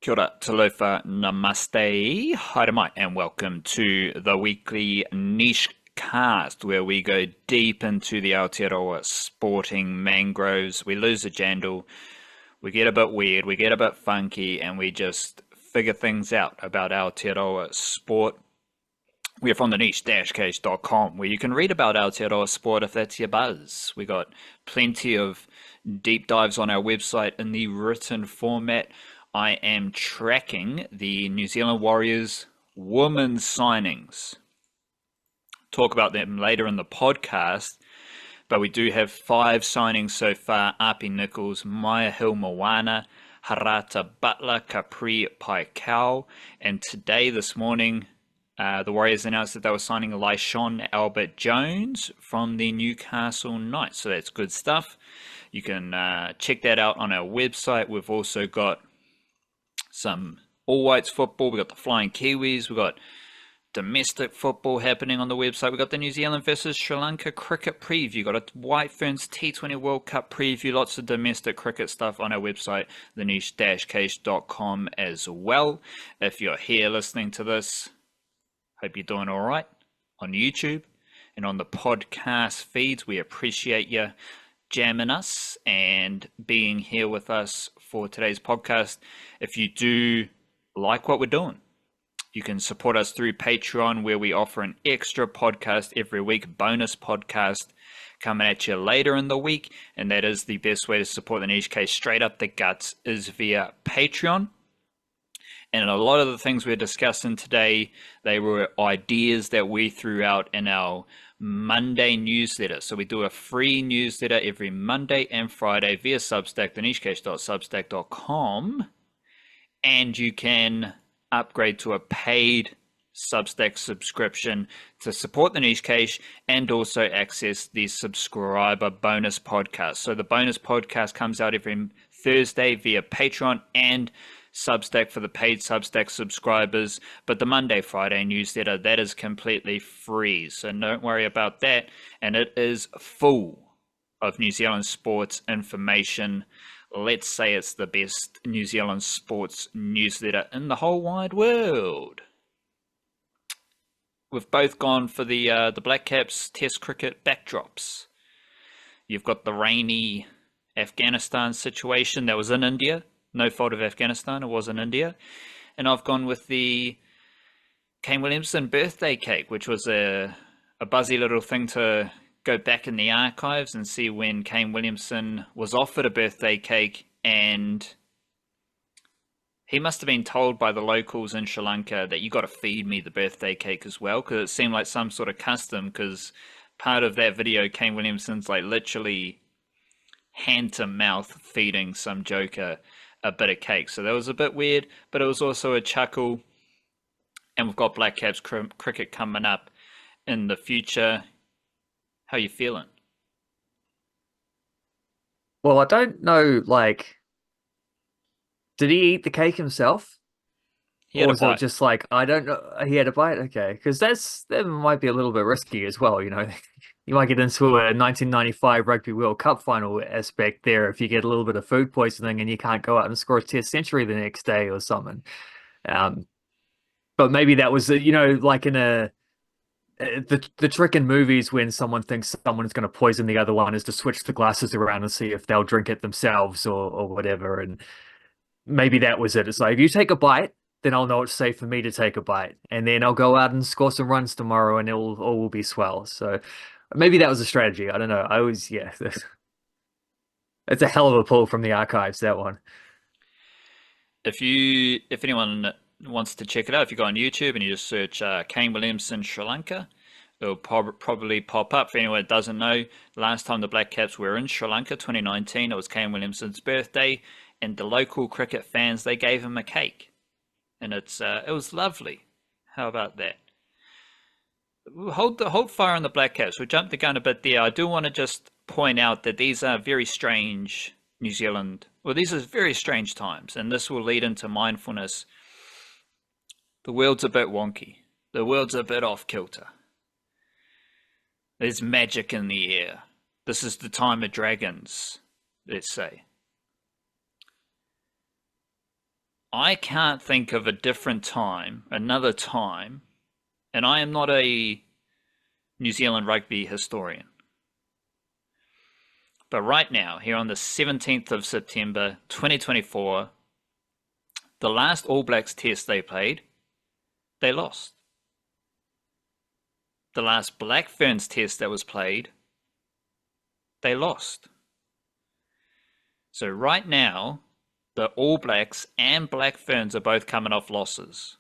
Kia ora, talofa, namaste, haere and welcome to the weekly niche cast where we go deep into the Aotearoa sporting mangroves. We lose the jandal, we get a bit weird, we get a bit funky, and we just figure things out about Aotearoa sport. We're from the niche-case.com where you can read about Aotearoa sport if that's your buzz. We got plenty of deep dives on our website in the written format. I am tracking the New Zealand Warriors women's signings. Talk about them later in the podcast, but we do have 5 signings so far. Api Nichols, Maya Hill-Moana, Harata Butler, Capri Paikau, and this morning, the Warriors announced that they were signing Lyshawn Albert-Jones from the Newcastle Knights. So that's good stuff. You can check that out on our website. We've also got some all whites football. We've got the Fliyng Kiwis. We've got domestic football happening on the website. We've got the New Zealand versus Sri Lanka cricket preview. We've got a White Ferns T20 World Cup preview. Lots of domestic cricket stuff on our website, theniche-case.com as well. If you're here listening to this, hope you're doing all right on YouTube and on the podcast feeds. We appreciate you jamming us and being here with us for today's podcast. If you do like what we're doing, you can support us through Patreon, where we offer an extra podcast every week, bonus podcast coming at you later in the week. And that is the best way to support the Niche Case straight up the guts is via Patreon. And a lot of the things we're discussing today, they were ideas that we threw out in our Monday newsletter. So we do a free newsletter every Monday and Friday via Substack, thenichecase.substack.com. And you can upgrade to a paid Substack subscription to support the Niche Case and also access the subscriber bonus podcast. So the bonus podcast comes out every Thursday via Patreon and Substack for the paid Substack subscribers, but the Monday, Friday newsletter, that is completely free, so don't worry about that, and it is full of New Zealand sports information. Let's say it's the best New Zealand sports newsletter in the whole wide world. We've both gone for the Blackcaps Test cricket backdrops. You've got the rainy Afghanistan situation that was in India. No fault of Afghanistan, it was in India. And I've gone with the Kane Williamson birthday cake, which was a buzzy little thing to go back in the archives and see when Kane Williamson was offered a birthday cake, and he must have been told by the locals in Sri Lanka that you got to feed me the birthday cake as well, because it seemed like some sort of custom, because part of that video, Kane Williamson's like literally hand to mouth feeding some joker a bit of cake. So that was a bit weird, but it was also a chuckle. And we've got Blackcaps cricket coming up in the future. How are you feeling? Well, I don't know, did he eat the cake himself? He Or had a was it bite. just like, I don't know, he had a bite? Okay, because that might be a little bit risky as well, you know. You might get into a 1995 Rugby World Cup final aspect there if you get a little bit of food poisoning and you can't go out and score a test century the next day or something. Um, but maybe that was, like in the trick in movies when someone thinks someone's going to poison the other one is to switch the glasses around and see if they'll drink it themselves or whatever. And maybe that was it. It's like, if you take a bite, then I'll know it's safe for me to take a bite. And then I'll go out and score some runs tomorrow and all will be swell. So maybe that was a strategy. I don't know. I always, yeah, it's a hell of a pull from the archives, that one. If anyone wants to check it out, if you go on YouTube and you just search Kane Williamson Sri Lanka, it'll probably pop up. For anyone that doesn't know, last time the Blackcaps were in Sri Lanka, 2019, it was Kane Williamson's birthday, and the local cricket fans, they gave him a cake, and it was lovely. How about that? Hold fire on the Blackcaps. We'll jump the gun a bit there. I do want to just point out that these are very strange New Zealand. Well, these are very strange times, and this will lead into mindfulness. The world's a bit wonky. The world's a bit off kilter. There's magic in the air. This is the time of dragons, let's say. I can't think of a different time, another time, and I am not a New Zealand rugby historian. But right now, here on the 17th of September 2024, the last All Blacks test they played, they lost. The last Black Ferns test that was played, they lost. So right now, the All Blacks and Black Ferns are both coming off losses.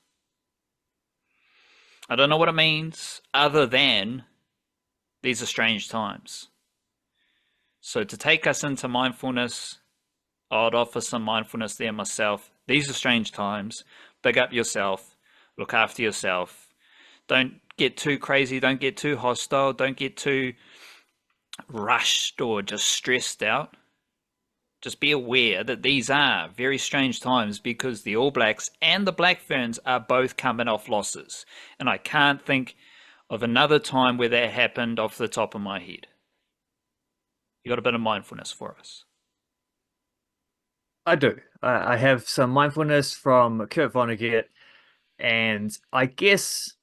I don't know what it means other than these are strange times. So to take us into mindfulness, I'd offer some mindfulness there myself. These are strange times. Big up yourself. Look after yourself. Don't get too crazy. Don't get too hostile. Don't get too rushed or just stressed out. Just be aware that these are very strange times because the All Blacks and the Black Ferns are both coming off losses. And I can't think of another time where that happened off the top of my head. You got a bit of mindfulness for us? I do. I have some mindfulness from Kurt Vonnegut, and I guess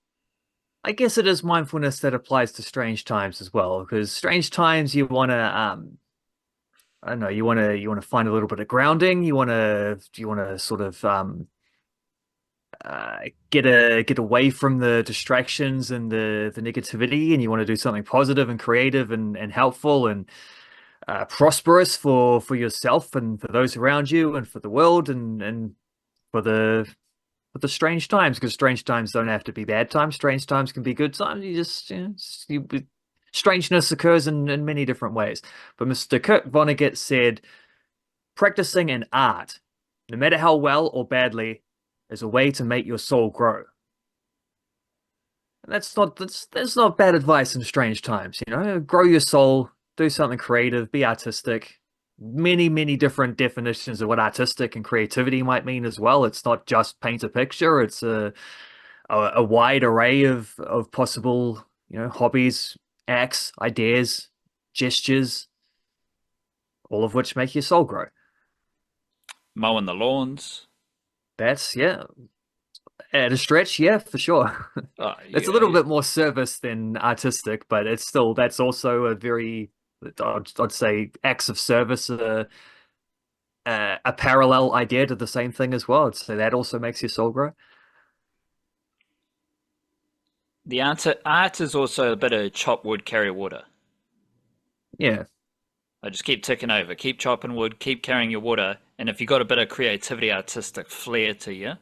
it is mindfulness that applies to strange times as well. Because strange times, you want to, I don't know, you want to find a little bit of grounding. You want to sort of get away from the distractions and the negativity, and you want to do something positive and creative and helpful and prosperous for yourself and for those around you and for the world and for the strange times, because strange times don't have to be bad times. Strange times can be good times. Strangeness occurs in many different ways. But Mr. Kurt Vonnegut said, practicing an art, no matter how well or badly, is a way to make your soul grow. And that's not bad advice in strange times. Grow your soul, do something creative, be artistic. Many different definitions of what artistic and creativity might mean as well. It's not just paint a picture. It's a wide array of possible, hobbies, acts, ideas, gestures, all of which make your soul grow. Mowing the lawns. That's, yeah, at a stretch, yeah, for sure. It's a little bit more service than artistic, but that's also a very, I'd say, acts of service, a parallel idea to the same thing as well. So that also makes your soul grow. The art is also a bit of chop wood, carry water. Yeah. I just keep ticking over, keep chopping wood, keep carrying your water, and if you've got a bit of creativity, artistic flair to you,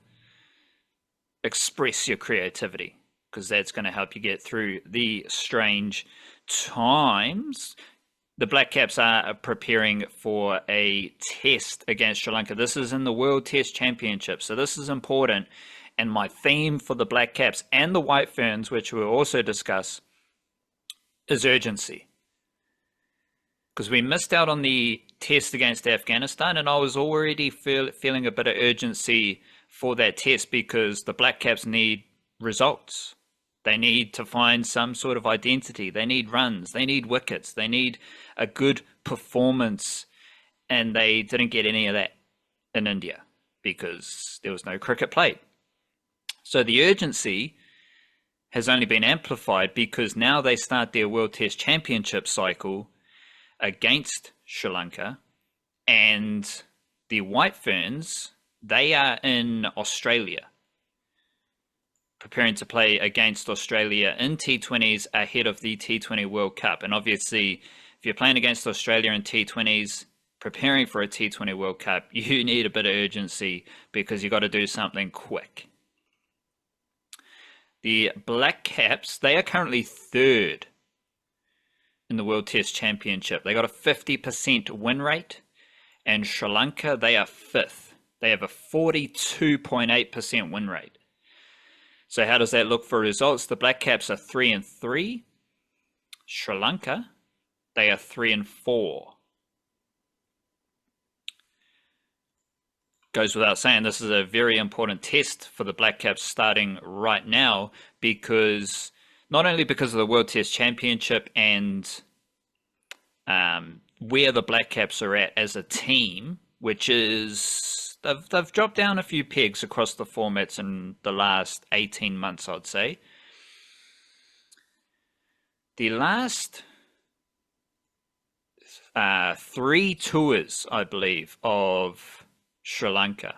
express your creativity, because that's going to help you get through the strange times. The Blackcaps are preparing for a test against Sri Lanka. This is in the World Test Championship, so this is important. And my theme for the Blackcaps and the White Ferns, which we'll also discuss, is urgency. Because we missed out on the test against Afghanistan, and I was already feeling a bit of urgency for that test because the Blackcaps need results. They need to find some sort of identity. They need runs. They need wickets. They need a good performance. And they didn't get any of that in India because there was no cricket played. So the urgency has only been amplified because now they start their World Test Championship cycle against Sri Lanka, and the White Ferns, they are in Australia, preparing to play against Australia in T20s ahead of the T20 World Cup. And obviously, if you're playing against Australia in T20s, preparing for a T20 World Cup, you need a bit of urgency because you've got to do something quick. The Blackcaps, they are currently third in the World Test Championship. They got a 50% win rate, and Sri Lanka, they are fifth. They have a 42.8% win rate. So how does that look for results? The Blackcaps are 3-3. Sri Lanka, they are 3-4. Goes without saying, this is a very important test for the Blackcaps starting right now, because not only because of the World Test Championship and where the Blackcaps are at as a team, which is they've dropped down a few pegs across the formats in the last 18 months, I'd say. The last 3 tours, I believe, of Sri Lanka,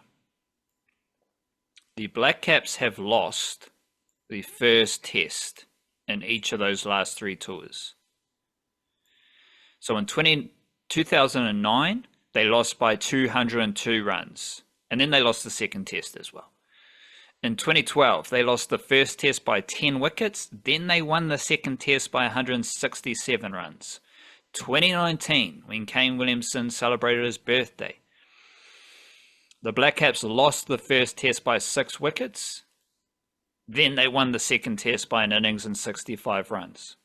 the Blackcaps have lost the first test in each of those last 3 tours. So in 2009, they lost by 202 runs, and then they lost the second test as well. In 2012, they lost the first test by 10 wickets, then they won the second test by 167 runs. 2019, when Kane Williamson celebrated his birthday, the Blackcaps lost the first test by 6 wickets, then they won the second test by an innings and 65 runs.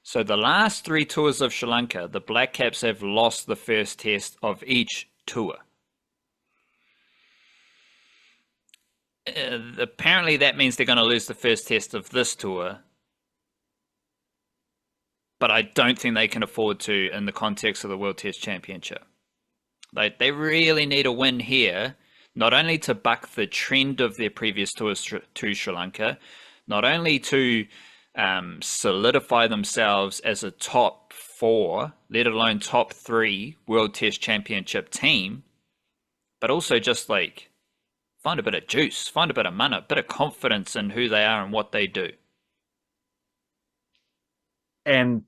So the last 3 tours of Sri Lanka, the Blackcaps have lost the first test of each tour. Apparently that means they're going to lose the first test of this tour, but I don't think they can afford to in the context of the World Test Championship. They really need a win here, not only to buck the trend of their previous tours to Sri Lanka, not only to solidify themselves as a top 4, let alone top 3 World Test Championship team, but also just like find a bit of juice, find a bit of mana, a bit of confidence in who they are and what they do. And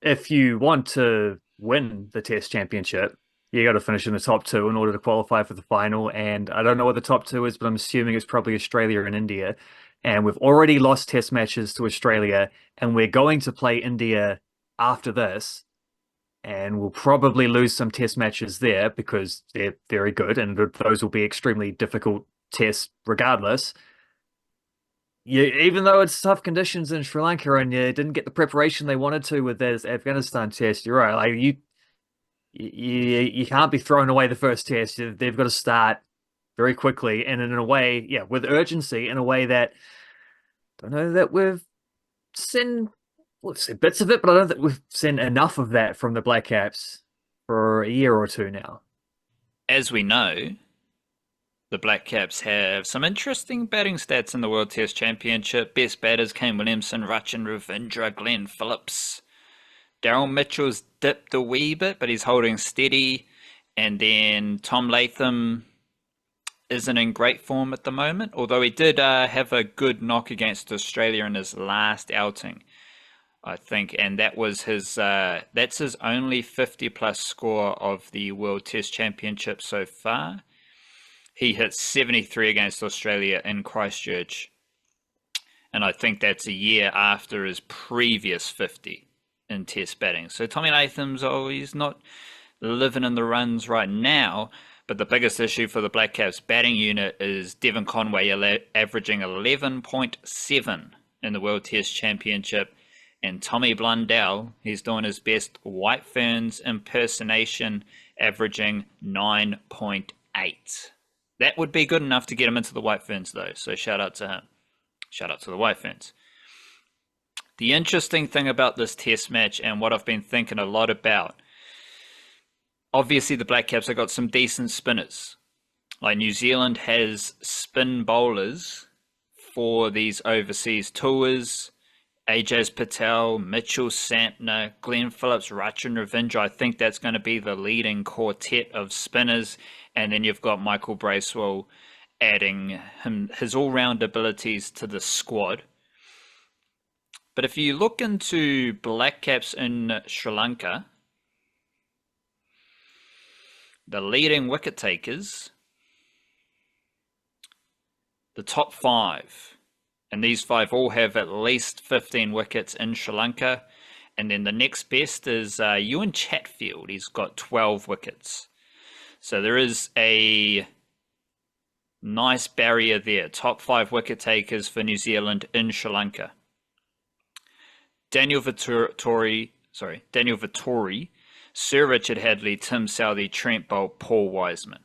if you want to win the Test Championship, you got to finish in the top 2 in order to qualify for the final. And I don't know what the top 2 is, but I'm assuming it's probably Australia and India. And we've already lost Test matches to Australia, and we're going to play India after this. And we'll probably lose some Test matches there because they're very good, and those will be extremely difficult tests regardless. Even though it's tough conditions in Sri Lanka and you didn't get the preparation they wanted to with this Afghanistan test, you're right. Like you can't be throwing away the first test. They've got to start very quickly and in a way, with urgency, in a way that I don't know that we've seen bits of it, but I don't think we've seen enough of that from the Blackcaps for a year or 2 now. As we know, the Blackcaps have some interesting batting stats in the World Test Championship. Best batters: Kane Williamson, Sarahcen Oliver, Glenn Phillips. Daryl Mitchell's dipped a wee bit, but he's holding steady. And then Tom Latham isn't in great form at the moment, although he did have a good knock against Australia in his last outing, I think, and that was that's his only 50-plus score of the World Test Championship so far. He hit 73 against Australia in Christchurch, and I think that's a year after his previous 50 in Test batting. So Tommy Latham's he's not living in the runs right now, but the biggest issue for the Blackcaps batting unit is Devon Conway averaging 11.7 in the World Test Championship. And Tommy Blundell, he's doing his best White Ferns impersonation, averaging 9.8. That would be good enough to get him into the White Ferns, though. So shout out to him. Shout out to the White Ferns. The interesting thing about this test match, and what I've been thinking a lot about, obviously the Blackcaps have got some decent spinners. Like New Zealand has spin bowlers for these overseas tours. Ajaz Patel, Mitchell Santner, Glenn Phillips, Sarahcen Oliver. I think that's going to be the leading quartet of spinners. And then you've got Michael Bracewell adding his all-round abilities to the squad. But if you look into Blackcaps in Sri Lanka, the leading wicket takers, the top 5, and these 5 all have at least 15 wickets in Sri Lanka. And then the next best is Ewan Chatfield. He's got 12 wickets. So there is a nice barrier there. Top 5 wicket takers for New Zealand in Sri Lanka. Daniel Vettori, Sir Richard Hadley, Tim Southey, Trent Boult, Paul Wiseman.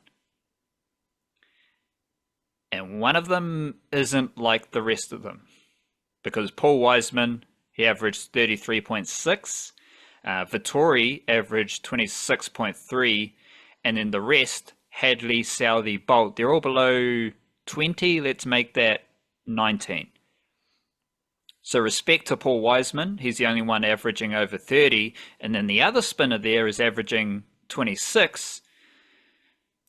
And one of them isn't like the rest of them, because Paul Wiseman, he averaged 33.6, Vettori averaged 26.3, and then the rest Hadley, Southey, Bolt. They're all below 20. Let's make that 19. So respect to Paul Wiseman. He's the only one averaging over 30. And then the other spinner there is averaging 26.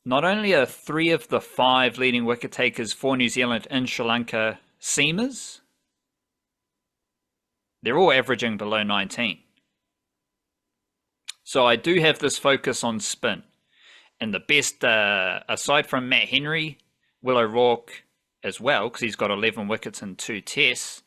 Not only are 3 of the 5 leading wicket takers for New Zealand and Sri Lanka seamers, they're all averaging below 19. So I do have this focus on spin. And the best, aside from Matt Henry, Will O'Rourke as well, because he's got 11 wickets in 2 tests,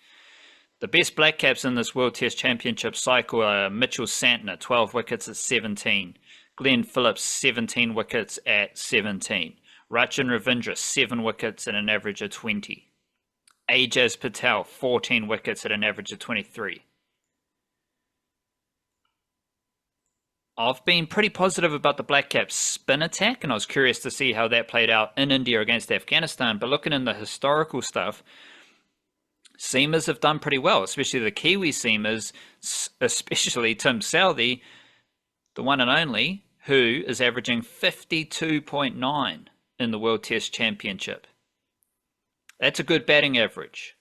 the best Blackcaps in this World Test Championship cycle are Mitchell Santner, 12 wickets at 17. Glenn Phillips, 17 wickets at 17. Rachin Ravindra, 7 wickets at an average of 20. Ajaz Patel, 14 wickets at an average of 23. I've been pretty positive about the Blackcaps spin attack, and I was curious to see how that played out in India against Afghanistan. But looking in the historical stuff, seamers have done pretty well, especially the Kiwi seamers, especially Tim Southey, the one and only, who is averaging 52.9 in the World Test Championship. That's a good batting average.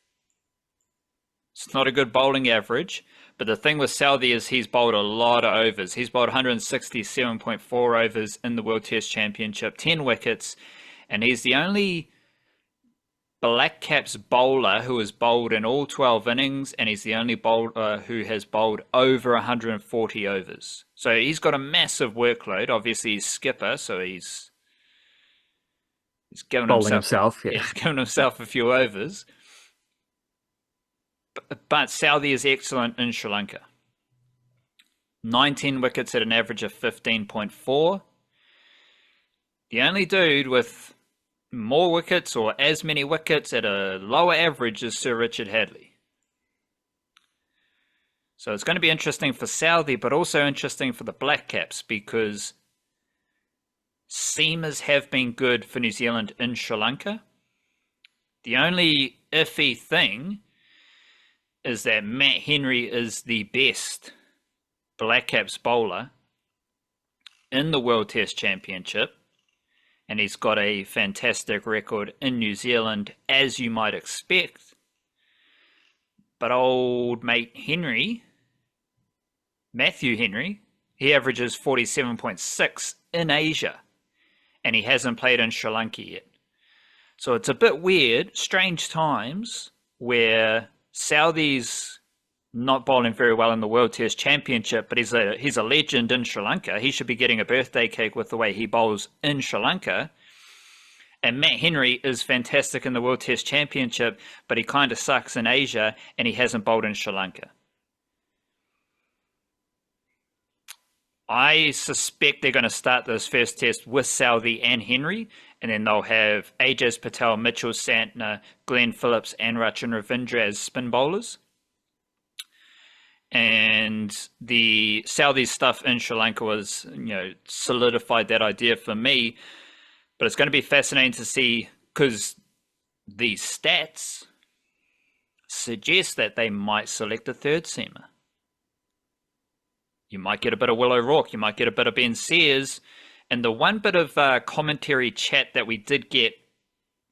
It's not a good bowling average, but the thing with Southey is he's bowled a lot of overs. He's bowled 167.4 overs in the World Test Championship, 10 wickets, and he's the only Blackcaps bowler who has bowled in all 12 innings, and he's the only bowler who has bowled over 140 overs. So he's got a massive workload. Obviously, he's skipper, so he's given himself a few overs. But Southey is excellent in Sri Lanka. 19 wickets at an average of 15.4. The only dude with more wickets or as many wickets at a lower average is Sir Richard Hadley. So it's going to be interesting for Southey, but also interesting for the Blackcaps, because seamers have been good for New Zealand in Sri Lanka. The only iffy thing is that Matt Henry is the best Blackcaps bowler in the World Test Championship, and he's got a fantastic record in New Zealand, as you might expect. But old mate Henry, Matthew Henry, he averages 47.6 in Asia, and he hasn't played in Sri Lanka yet. So it's a bit weird, strange times, where Southey's not bowling very well in the World Test Championship, but he's a legend in Sri Lanka. He should be getting a birthday cake with the way he bowls in Sri Lanka. And Matt Henry is fantastic in the World Test Championship, but he kind of sucks in Asia, and he hasn't bowled in Sri Lanka. I suspect they're going to start this first test with Southey and Henry, and then they'll have Ajaz Patel, Mitchell Santner, Glenn Phillips, and Rachin Ravindra as spin bowlers. And the Southey stuff in Sri Lanka was, solidified that idea for me. But it's going to be fascinating to see, because the stats suggest that they might select a third seamer. You might get a bit of Will O'Rourke, you might get a bit of Ben Sears. And the one bit of commentary chat that we did get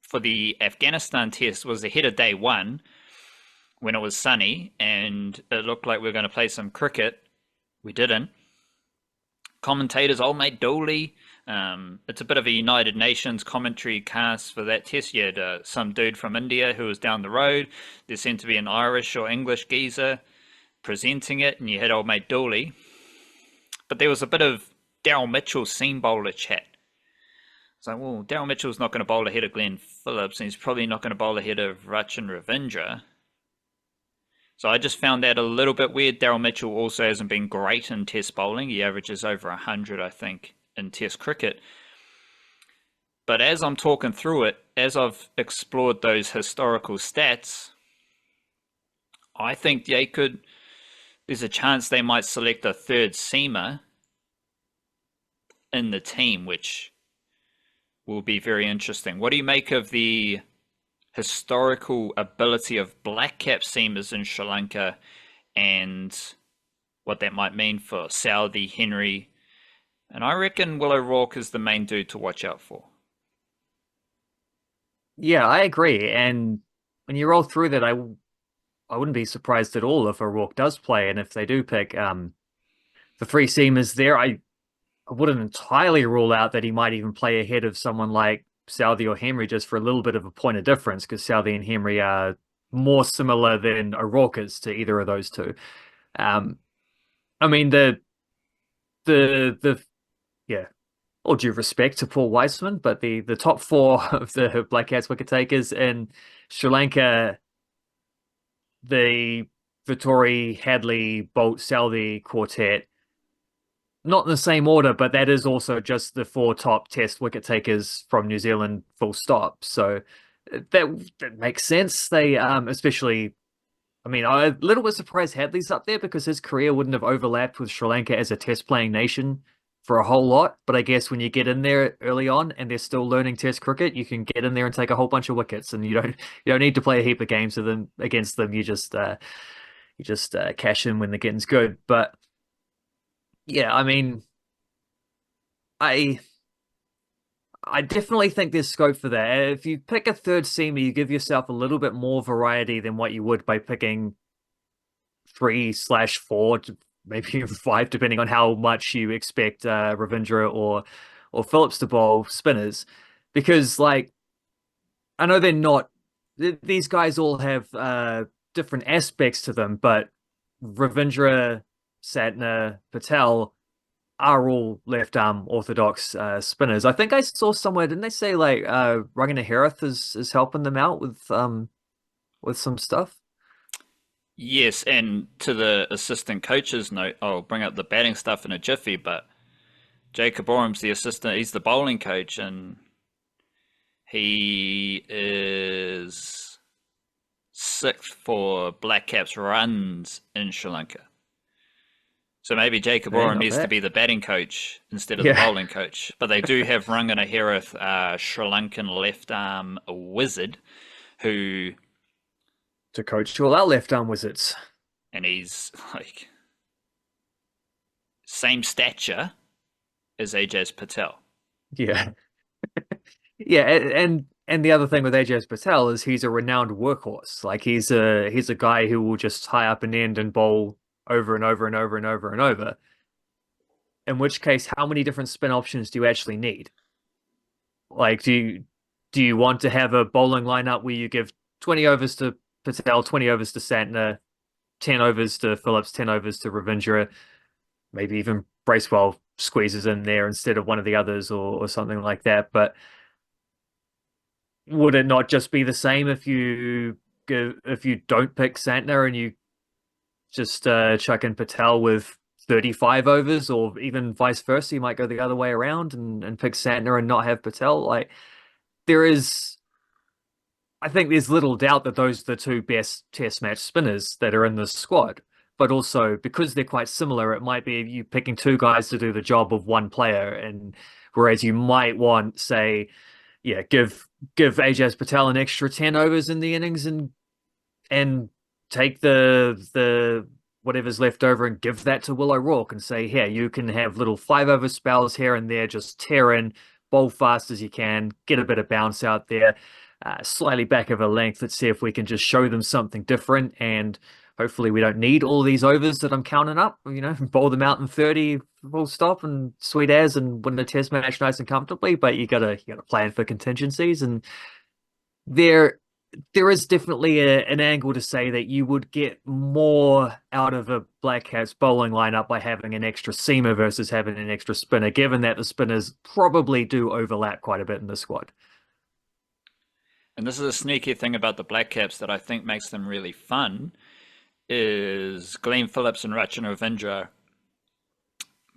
for the Afghanistan test was ahead of day one, when it was sunny and it looked like we were going to play some cricket. We didn't. Commentators, old mate Dooley, it's a bit of a United Nations commentary cast for that test. You had some dude from India who was down the road. There seemed to be an Irish or English geezer presenting it, and you had old mate Dooley. But there was a bit of Daryl Mitchell seam bowler chat. It's like, well, Daryl Mitchell's not going to bowl ahead of Glenn Phillips, and he's probably not going to bowl ahead of Rachin Ravindra. So I just found that a little bit weird. Daryl Mitchell also hasn't been great in test bowling. He averages over 100, I think, in test cricket. But as I'm talking through it, as I've explored those historical stats, I think there's a chance they might select a third seamer in the team, which will be very interesting. What do you make of the historical ability of Blackcap seamers in Sri Lanka, and what that might mean for Southey, Henry, And I reckon Will O'Rourke is the main dude to watch out for. Yeah, I agree. And when you roll through that, I wouldn't be surprised at all if O'Rourke does play, and if they do pick the three seamers there, I wouldn't entirely rule out that he might even play ahead of someone like Southey or Henry just for a little bit of a point of difference, because Southey and Henry are more similar than O'Rourke is to either of those two. Um, I mean the yeah, all due respect to Paul Weissman, but the top four of the Blackcaps wicket takers in Sri Lanka, the Vittori, Hadley, Bolt, Southey quartet, not in the same order, but that is also just the four top test wicket takers from New Zealand, full stop. So that makes sense. They especially, I mean, I'm a little bit surprised Hadley's up there because his career wouldn't have overlapped with Sri Lanka as a test playing nation for a whole lot. But I guess when you get in there early on and they're still learning test cricket, you can get in there and take a whole bunch of wickets, and you don't need to play a heap of games with them against them. You just cash in when the getting's good. But yeah, I mean, I I definitely think there's scope for that. If you pick a third seamer, you give yourself a little bit more variety than what you would by picking 3/4, maybe even 5, depending on how much you expect Ravindra or Phillips to bowl spinners. Because like I know they're not these guys all have different aspects to them, but Ravindra, Satna, Patel are all left arm orthodox spinners. I think I saw somewhere, didn't they say like Rangana Herath is helping them out with some stuff? Yes, and to the assistant coach's note, I'll bring up the batting stuff in a jiffy, but Jacob Orham's the assistant, he's the bowling coach, and he is sixth for Blackcaps runs in Sri Lanka. So maybe Jacob Yeah, Oram not needs to bad. be the batting coach instead of the Yeah, bowling coach. But they do have Rangana Herath, Sri Lankan left arm wizard, who, to coach all our left arm wizards. and he's like same stature as Ajaz Patel. Yeah, yeah, and the other thing with AJ Patel is he's a renowned workhorse. Like he's a guy who will just tie up an end and bowl over and over and over and over and over. In which case, how many different spin options do you actually need? Like, do you want to have a bowling lineup where you give 20 overs to Patel, 20 overs to Santner, 10 overs to Phillips, 10 overs to Ravindra, maybe even Bracewell squeezes in there instead of one of the others or something like that. But would it not just be the same if you don't pick Santner and you just chuck in Patel with 35 overs, or even vice versa? You might go the other way around and pick Santner and not have Patel. Like there is, I think there's little doubt that those are the two best test match spinners that are in this squad. But also because they're quite similar, it might be you picking two guys to do the job of one player, and whereas you might want, say, yeah, give Ajaz Patel an extra 10 overs in the innings and take the whatever's left over and give that to Will O'Rourke and say, here, you can have little 5 over spells here and there, just tear in, bowl fast as you can, get a bit of bounce out there, slightly back of a length. Let's see if we can just show them something different, and hopefully we don't need all these overs that I'm counting up, bowl them out in 30 full stop and sweet as and win the test match nice and comfortably, but you gotta plan for contingencies. And there there is definitely an angle to say that you would get more out of a Black Caps bowling lineup by having an extra seamer versus having an extra spinner, given that the spinners probably do overlap quite a bit in the squad. And this is a sneaky thing about the Black Caps that I think makes them really fun is Glenn Phillips and Rachin Ravindra.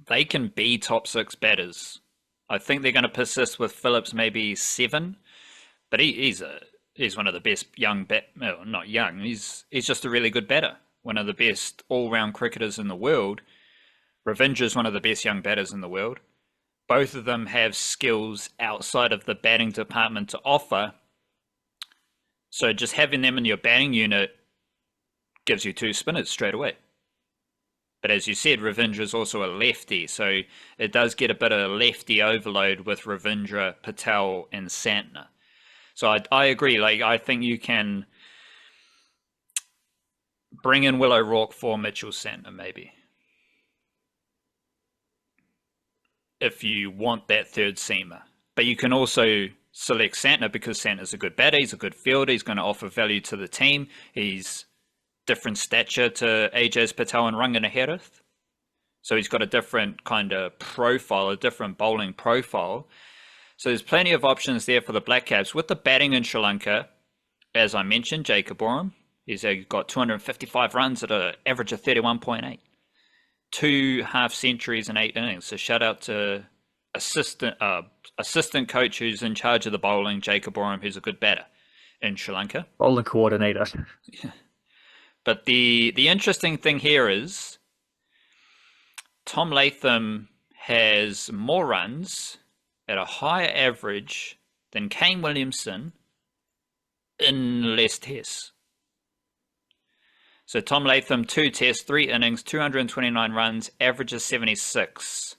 They can be top six batters. I think they're going to persist with Phillips maybe seven, but he's one of the best young well, not young. He's just a really good batter. One of the best all-round cricketers in the world. Ravindra is one of the best young batters in the world. Both of them have skills outside of the batting department to offer. So just having them in your batting unit gives you two spinners straight away. But as you said, Ravindra is also a lefty, so it does get a bit of lefty overload with Ravindra, Patel, and Santner. So I agree. Like, I think you can bring in Will O'Rourke for Mitchell Santner, maybe, if you want that third seamer. But you can also select Santner because Santner's a good batter, he's a good fielder, he's going to offer value to the team. He's different stature to Ajaz Patel and Ranganaherath. So he's got a different kind of profile, a different bowling profile. So there's plenty of options there for the Blackcaps. With the batting in Sri Lanka, as I mentioned, Jacob Oram, he's got 255 runs at an average of 31.8. 2 half centuries in 8 innings. So shout out to assistant coach who's in charge of the bowling, Jacob Oram, who's a good batter in Sri Lanka. Bowling coordinator. But the interesting thing here is Tom Latham has more runs at a higher average than Kane Williamson in less tests. So Tom Latham, 2 tests, 3 innings, 229 runs, average of 76.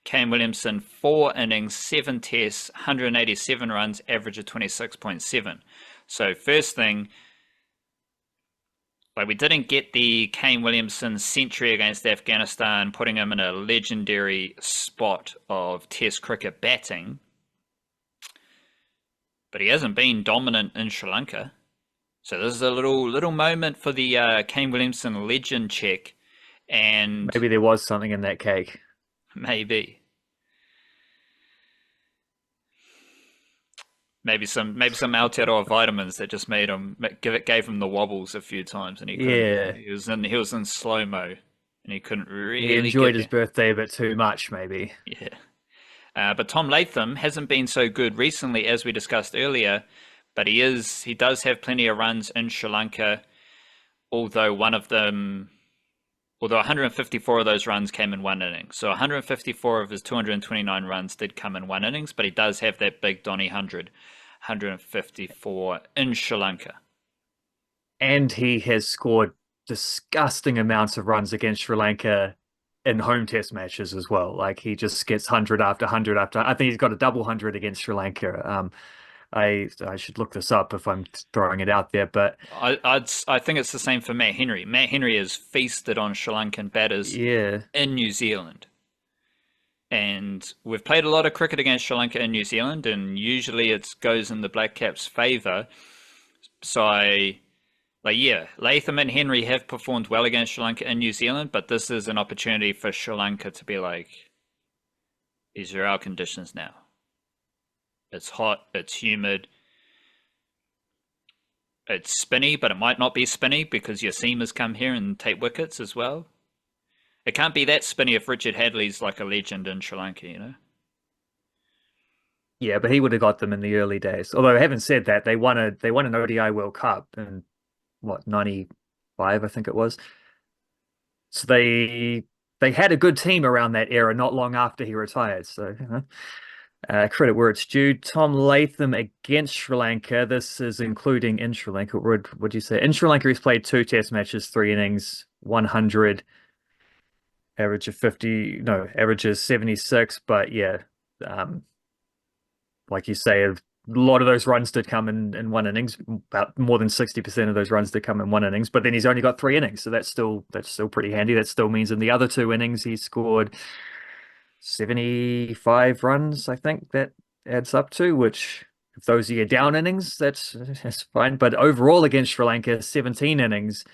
Kane Williamson, 4 innings, 7 tests, 187 runs, average of 26.7. So first thing, like, we didn't get the Kane Williamson century against Afghanistan, putting him in a legendary spot of Test cricket batting. But he hasn't been dominant in Sri Lanka. So this is a little moment for the Kane Williamson legend check. And maybe there was something in that cake. Maybe some Aotearoa vitamins that just made him gave him the wobbles a few times, and he was in slow mo, and he couldn't really. He enjoyed his birthday a bit too much, maybe. Yeah, but Tom Latham hasn't been so good recently, as we discussed earlier. But he does have plenty of runs in Sri Lanka, although 154 of those runs came in one inning. So 154 of his 229 runs did come in one innings, but he does have that big Donny 154 in Sri Lanka. And he has scored disgusting amounts of runs against Sri Lanka in home test matches as well. Like, he just gets 100 after 100 after. I think he's got a double 100 against Sri Lanka. I should look this up if I'm throwing it out there, but I think it's the same for Matt Henry. Matt Henry has feasted on Sri Lankan batters in New Zealand. And we've played a lot of cricket against Sri Lanka in New Zealand, and usually it goes in the Blackcaps' favour. So Latham and Henry have performed well against Sri Lanka in New Zealand, but this is an opportunity for Sri Lanka to be like, these are our conditions now. It's hot, it's humid, it's spinny, but it might not be spinny because your seamers come here and take wickets as well. It can't be that spinny if Richard Hadley's like a legend in Sri Lanka, you know? Yeah, but he would have got them in the early days. Although, having said that, they won an ODI World Cup in, 95, I think it was. So they had a good team around that era, not long after he retired. So, credit where it's due. Tom Latham against Sri Lanka. This is including in Sri Lanka. Would you say? In Sri Lanka, he's played 2 test matches, 3 innings, 100, average of 76. But yeah, like you say, a lot of those runs did come in one innings. About more than 60% of those runs did come in one innings. But then he's only got 3 innings, so that's still pretty handy. That still means in the other 2 innings he scored 75 runs, I think that adds up to, which, if those are your down innings, that's fine. But overall against Sri Lanka, 17 innings,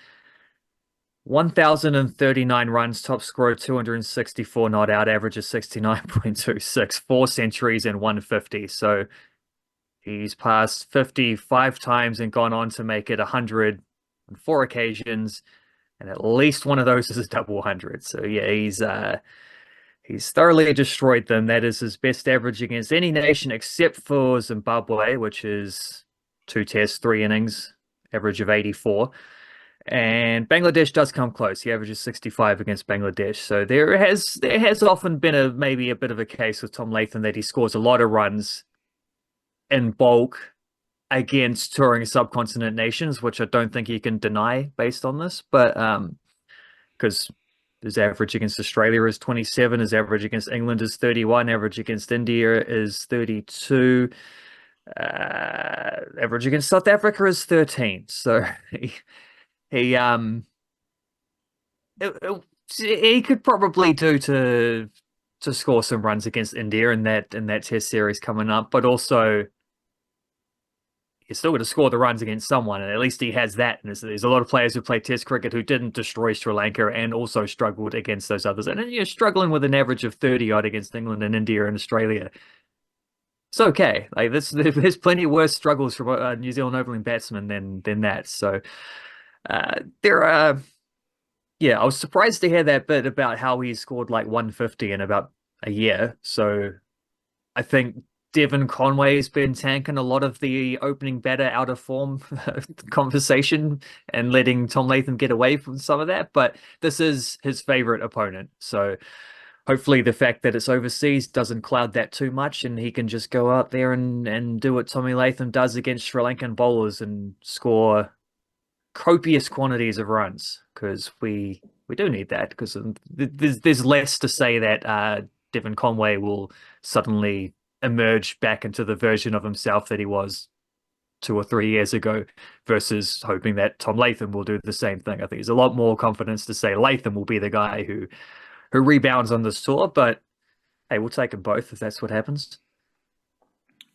1,039 runs, top scorer 264 not out, average of 69.26, 4 centuries and 150. So he's passed 55 times and gone on to make it 100 on 4 occasions, and at least one of those is a double 100. So yeah, he's thoroughly destroyed them. That is his best average against any nation except for Zimbabwe, which is 2 tests, 3 innings, average of 84. And Bangladesh does come close. He averages 65 against Bangladesh. So there has often been maybe a bit of a case with Tom Latham that he scores a lot of runs in bulk against touring subcontinent nations, which I don't think you can deny based on this. But because His average against Australia is 27. His average against England is 31. Average against India is 32. Average against South Africa is 13. So he he could probably do to score some runs against India in that Test series coming up, but also he's still going to score the runs against someone, and at least he has that. And there's a lot of players who play Test cricket who didn't destroy Sri Lanka and also struggled against those others. And you're struggling with an average of 30 odd against England and India and Australia. It's okay. Like there's plenty worse struggles from New Zealand opening batsmen than that. So there are. Yeah, I was surprised to hear that bit about how he scored like 150 in about a year. So I think Devon Conway's been tanking a lot of the opening batter out of form conversation and letting Tom Latham get away from some of that. But this is his favorite opponent. So hopefully the fact that it's overseas doesn't cloud that too much, and he can just go out there and do what Tommy Latham does against Sri Lankan bowlers and score copious quantities of runs, because we do need that, because there's less to say that Devon Conway will suddenly emerge back into the version of himself that he was 2 or 3 years ago versus hoping that Tom Latham will do the same thing. I think there's a lot more confidence to say Latham will be the guy who rebounds on this tour, but hey, we'll take them both if that's what happens.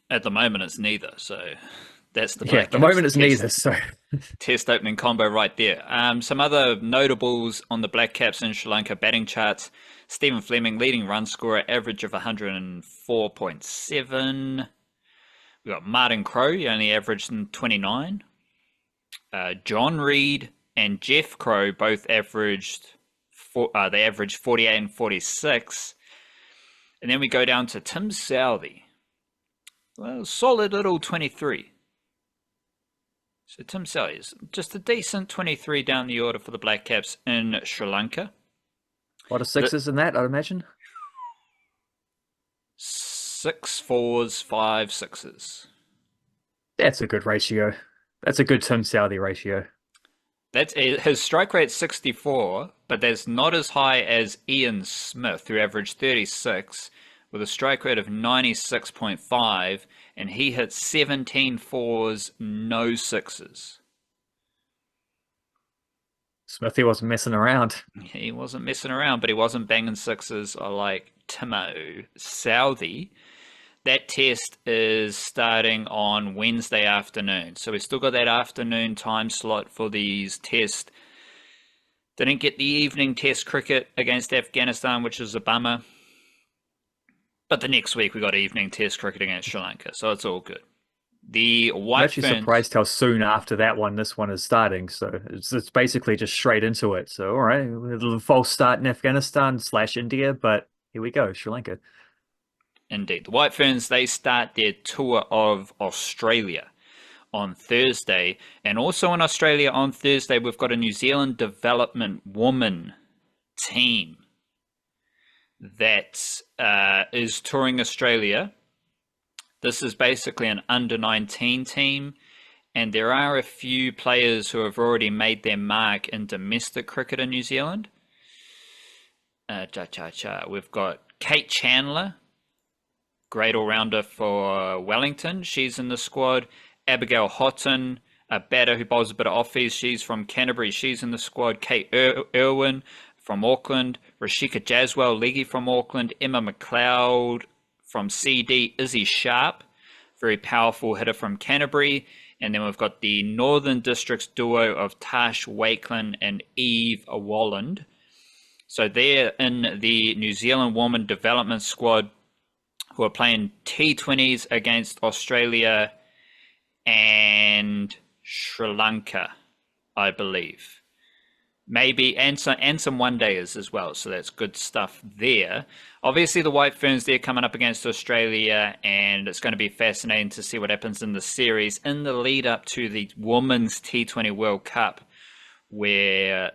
At the moment, it's neither, so that's the At the moment it's neither. So test opening combo right there. Some other notables on the Blackcaps in Sri Lanka batting charts: Stephen Fleming, leading run scorer, average of 104.7. We got Martin Crowe, he only averaged 29. John Reid and Jeff Crowe both averaged 48 and 46. And then we go down to Tim Southee. Well, solid little 23. So Tim Southee is just a decent 23 down the order for the Blackcaps in Sri Lanka. A lot of sixes in that, I'd imagine. 6 fours, 5 sixes. That's a good ratio. That's a good Tim Southee ratio. That's his strike rate 64, but that's not as high as Ian Smith, who averaged 36 with a strike rate of 96.5, and he hit 17 fours, no sixes. Smithy wasn't messing around. He wasn't messing around, but he wasn't banging sixes like Timo. Southee, that test is starting on Wednesday afternoon. So we've still got that afternoon time slot for these tests. Didn't get the evening test cricket against Afghanistan, which is a bummer. But the next week we got evening test cricket against Sri Lanka, so it's all good. The White I'm actually surprised how soon after that one this one is starting. So it's basically just straight into it. So all right, a little false start in Afghanistan / India, but here we go, Sri Lanka. Indeed. The White Ferns, they start their tour of Australia on Thursday. And also in Australia on Thursday, we've got a New Zealand development woman team that is touring Australia. This is basically an under-19 team, and there are a few players who have already made their mark in domestic cricket in New Zealand. We've got Kate Chandler, great all-rounder for Wellington. She's in the squad. Abigail Houghton, a batter who bowls a bit of offs. She's from Canterbury. She's in the squad. Kate Irwin from Auckland. Rashika Jaswell, leggy from Auckland. Emma McLeod from CD. Izzy Sharp, very powerful hitter from Canterbury. And then we've got the Northern Districts duo of Tash Wakelin and Eve Walland. So they're in the New Zealand Women Development Squad, who are playing T20s against Australia and Sri Lanka, I believe. Maybe, and some one-dayers as well, so that's good stuff there. Obviously, the White Ferns, they're coming up against Australia, and it's going to be fascinating to see what happens in the series in the lead-up to the Women's T20 World Cup, where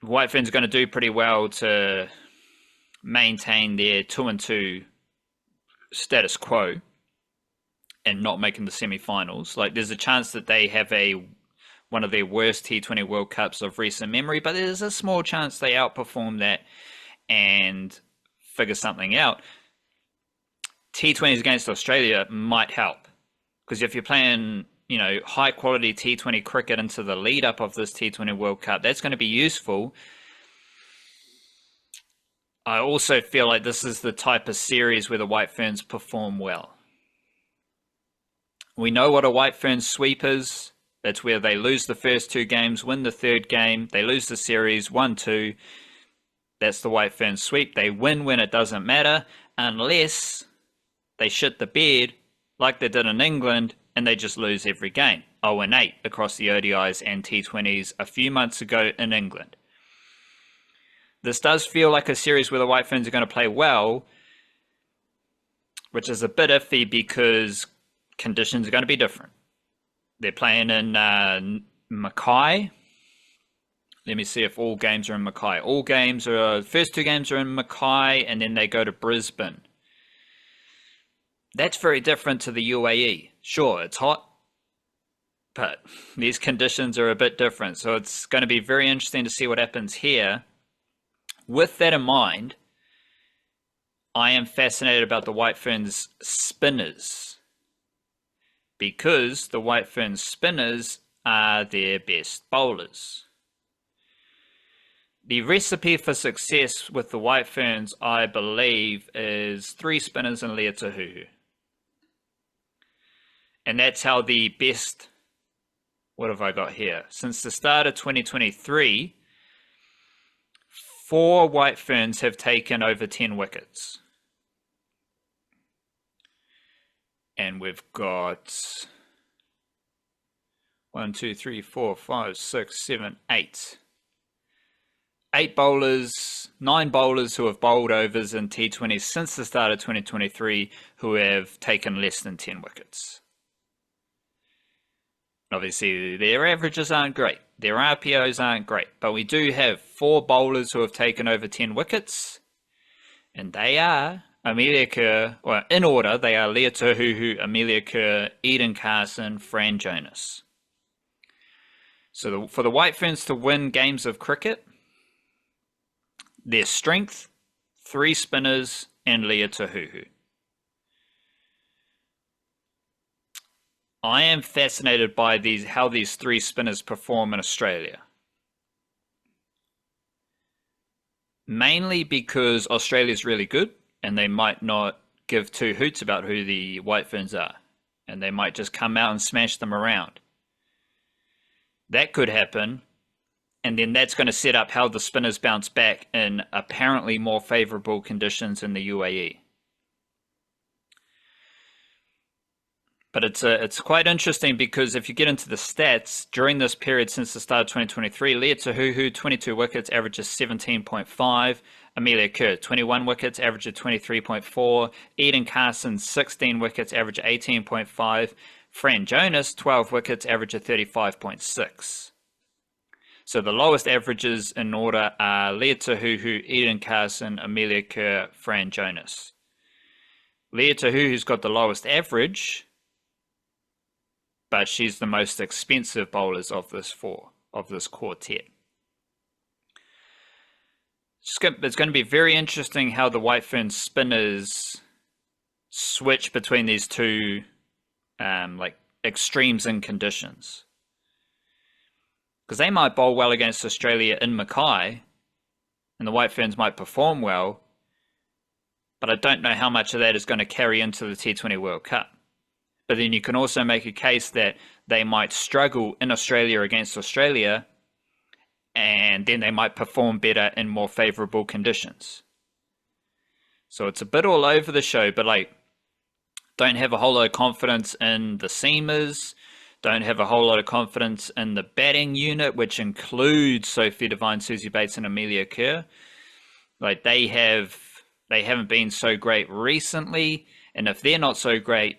the White Ferns are going to do pretty well to maintain their 2-2 status quo and not making the semi-finals. Like, there's a chance that they have a one of their worst T20 World Cups of recent memory, but there's a small chance they outperform that and figure something out. T20s against Australia might help, because if you're playing, you know, high quality T20 cricket into the lead up of this T20 World Cup, that's going to be useful. I also feel like this is the type of series where the White Ferns perform well. We know what a White Ferns sweep is. That's where they lose the first 2 games, win the 3rd game, they lose the series 1-2. That's the White Ferns sweep. They win when it doesn't matter, unless they shit the bed like they did in England and they just lose every game. 0-8 across the ODIs and T20s a few months ago in England. This does feel like a series where the White Ferns are going to play well, which is a bit iffy because conditions are going to be different. They're playing in Mackay. Let me see if all games are in Mackay. All games are, first 2 games are in Mackay, and then they go to Brisbane. That's very different to the UAE. Sure, it's hot, but these conditions are a bit different. So it's going to be very interesting to see what happens here. With that in mind, I am fascinated about the White Ferns spinners, because the White Ferns spinners are their best bowlers. The recipe for success with the White Ferns, I believe, is 3 spinners and Leah Tahuhu. And that's how the best, what have I got here? Since the start of 2023, 4 White Ferns have taken over 10 wickets. And we've got 1, 2, 3, 4, 5, 6, 7, 8. 8 bowlers, 9 bowlers who have bowled overs in T20 since the start of 2023 who have taken less than 10 wickets. Obviously, their averages aren't great. Their RPOs aren't great. But we do have 4 bowlers who have taken over 10 wickets. And they are Amelia Kerr, well, in order, they are Leah Tahuhu, Amelia Kerr, Eden Carson, Fran Jonas. So for the White Ferns to win games of cricket, their strength, 3 spinners, and Leah Tahuhu. I am fascinated by how these 3 spinners perform in Australia. Mainly because Australia's really good, and they might not give 2 hoots about who the White Ferns are. And they might just come out and smash them around. That could happen. And then that's going to set up how the spinners bounce back in apparently more favourable conditions in the UAE. But it's quite interesting because if you get into the stats, during this period since the start of 2023, Leah Tahuhu, 22 wickets, averages 17.5. Amelia Kerr, 21 wickets, average of 23.4. Eden Carson, 16 wickets, average of 18.5. Fran Jonas, 12 wickets, average of 35.6. So the lowest averages in order are Leah Tahuhu, Eden Carson, Amelia Kerr, Fran Jonas. Leah Tahuhu's got the lowest average, but she's the most expensive bowlers of this quartet. It's going to be very interesting how the White Ferns spinners switch between these 2 like extremes in conditions. Because they might bowl well against Australia in Mackay, and the White Ferns might perform well, but I don't know how much of that is going to carry into the T20 World Cup. But then you can also make a case that they might struggle in Australia against Australia, and then they might perform better in more favourable conditions. So it's a bit all over the show, but like, don't have a whole lot of confidence in the seamers, don't have a whole lot of confidence in the batting unit, which includes Sophie Devine, Susie Bates, and Amelia Kerr. Like, they haven't been so great recently, and if they're not so great,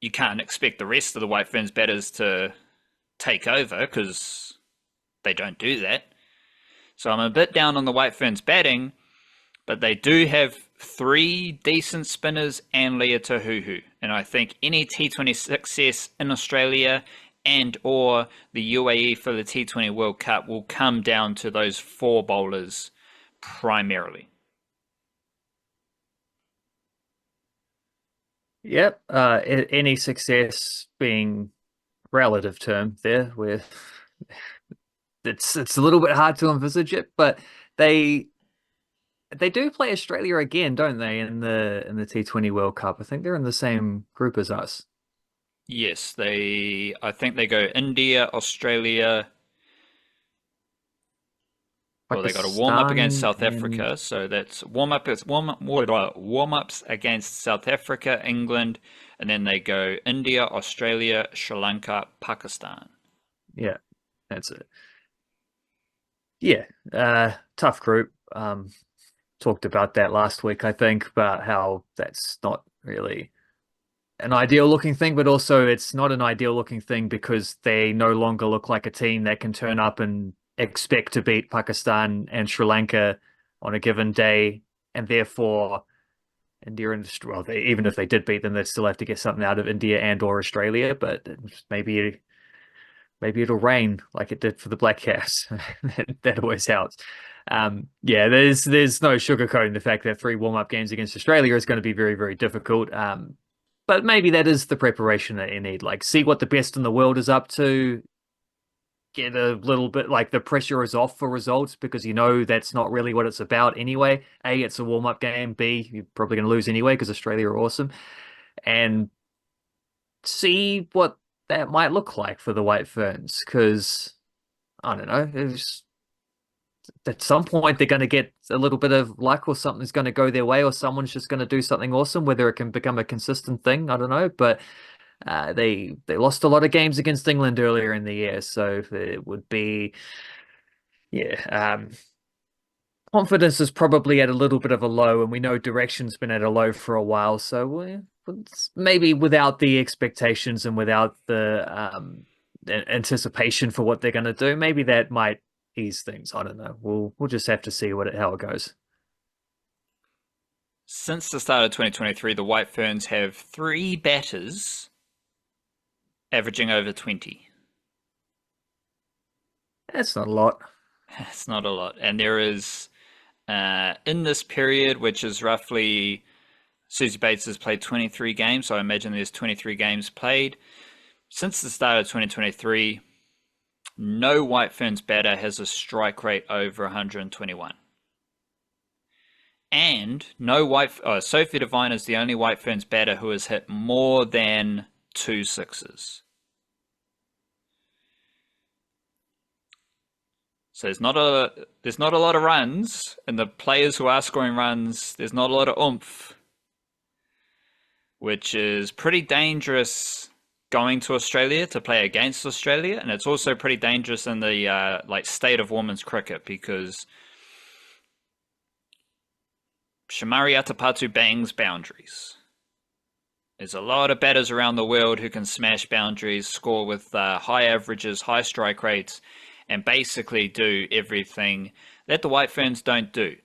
you can't expect the rest of the White Ferns batters to take over, because they don't do that. So I'm a bit down on the White Ferns batting, but they do have 3 decent spinners and Leah Tahuhu. And I think any T20 success in Australia and or the UAE for the T20 World Cup will come down to those 4 bowlers primarily. Yep. Any success being relative term there, where it's a little bit hard to envisage it, but they do play Australia again, don't they, in the T20 World Cup? I think they're in the same group as us. Yes, I think they go India, Australia. Well, they got a warm up against Pakistan South and Africa, so that's warm ups against South Africa, England, and then they go India, Australia, Sri Lanka, Pakistan. yeah, that's it. Yeah, tough group. Talked about that last week, I think, about how that's not really an ideal looking thing, but also it's not an ideal looking thing because they no longer look like a team that can turn up and expect to beat Pakistan and Sri Lanka on a given day, and therefore India and well, even if they did beat them, they'd still have to get something out of India and or Australia. But maybe it'll rain like it did for the Blackcaps. That always helps. Yeah, there's no sugarcoating the fact that 3 warm-up games against Australia is going to be very, very difficult. But maybe that is the preparation that you need. Like, see what the best in the world is up to. Get a little bit like the pressure is off for results because you know that's not really what it's about anyway. A, it's a warm-up game. B, you're probably going to lose anyway because Australia are awesome. And see what that might look like for the White Ferns because I don't know. At some point they're going to get a little bit of luck or something's going to go their way or someone's just going to do something awesome. Whether it can become a consistent thing, I don't know. But they lost a lot of games against England earlier in the year, so it would be yeah. Confidence is probably at a little bit of a low, and we know direction's been at a low for a while. So maybe without the expectations and without the anticipation for what they're going to do, maybe that might ease things. I don't know. We'll just have to see how it goes. Since the start of 2023, the White Ferns have 3 batters averaging over 20. That's not a lot. It's not a lot. And there is, in this period, which is roughly, Suzie Bates has played 23 games, so I imagine there's 23 games played. Since the start of 2023, no White Ferns batter has a strike rate over 121. And Sophie Devine is the only White Ferns batter who has hit more than 2 sixes. So there's not a lot of runs, and the players who are scoring runs, there's not a lot of oomph, which is pretty dangerous going to Australia to play against Australia, and it's also pretty dangerous in the state of women's cricket because Shamari Atapatu bangs boundaries. There's a lot of batters around the world who can smash boundaries, score with high averages, high strike rates, and basically do everything that the White Ferns don't do.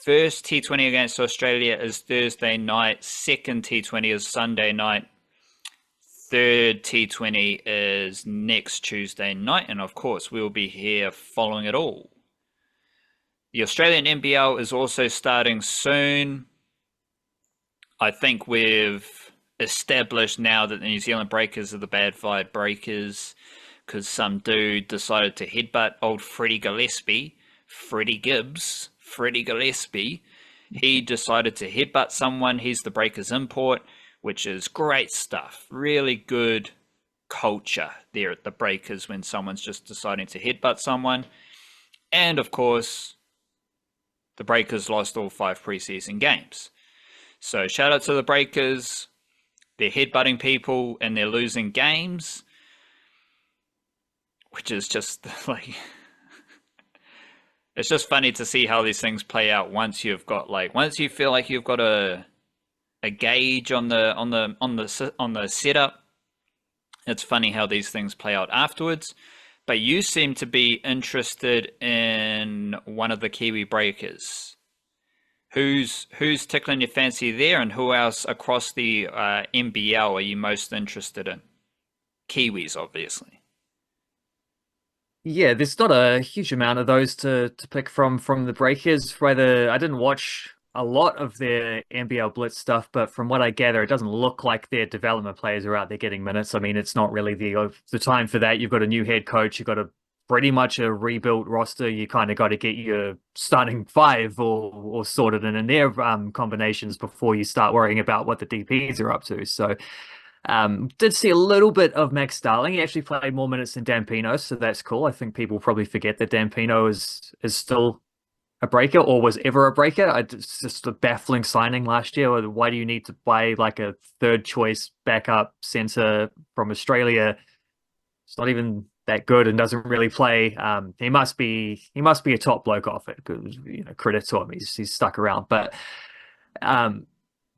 First T20 against Australia is Thursday night. Second T20 is Sunday night. Third T20 is next Tuesday night. And of course, we'll be here following it all. The Australian NBL is also starting soon. I think we've established now that the New Zealand Breakers are the bad vibe Breakers because some dude decided to headbutt old Freddie Gillespie. He decided to headbutt someone. He's the Breakers import, which is great stuff. Really good culture there at the Breakers when someone's just deciding to headbutt someone. And of course, the Breakers lost all 5 preseason games. So shout out to the Breakers. They're headbutting people and they're losing games, which is just like, it's just funny to see how these things play out once you feel like you've got a gauge on the setup. It's funny how these things play out afterwards. But you seem to be interested in one of the Kiwi Breakers. Who's tickling your fancy there, and who else across the NBL are you most interested in? Kiwis, obviously. Yeah, there's not a huge amount of those to pick from the Breakers. Whether I didn't watch a lot of their NBL Blitz stuff, but from what I gather, it doesn't look like their development players are out there getting minutes. I mean, it's not really the time for that. You've got a new head coach, you've got a pretty much a rebuilt roster. You kind of got to get your starting five or sorted in their combinations before you start worrying about what the DPs are up to. So did see a little bit of Max Starling. He actually played more minutes than Dan Pino, so that's cool. I think people probably forget that Dan Pino is still a breaker or was ever a breaker. It's just a baffling signing last year. Why do you need to buy like a third choice backup center from Australia? It's not even that good and doesn't really play. He must be a top bloke off it because credit to him. He's stuck around, but um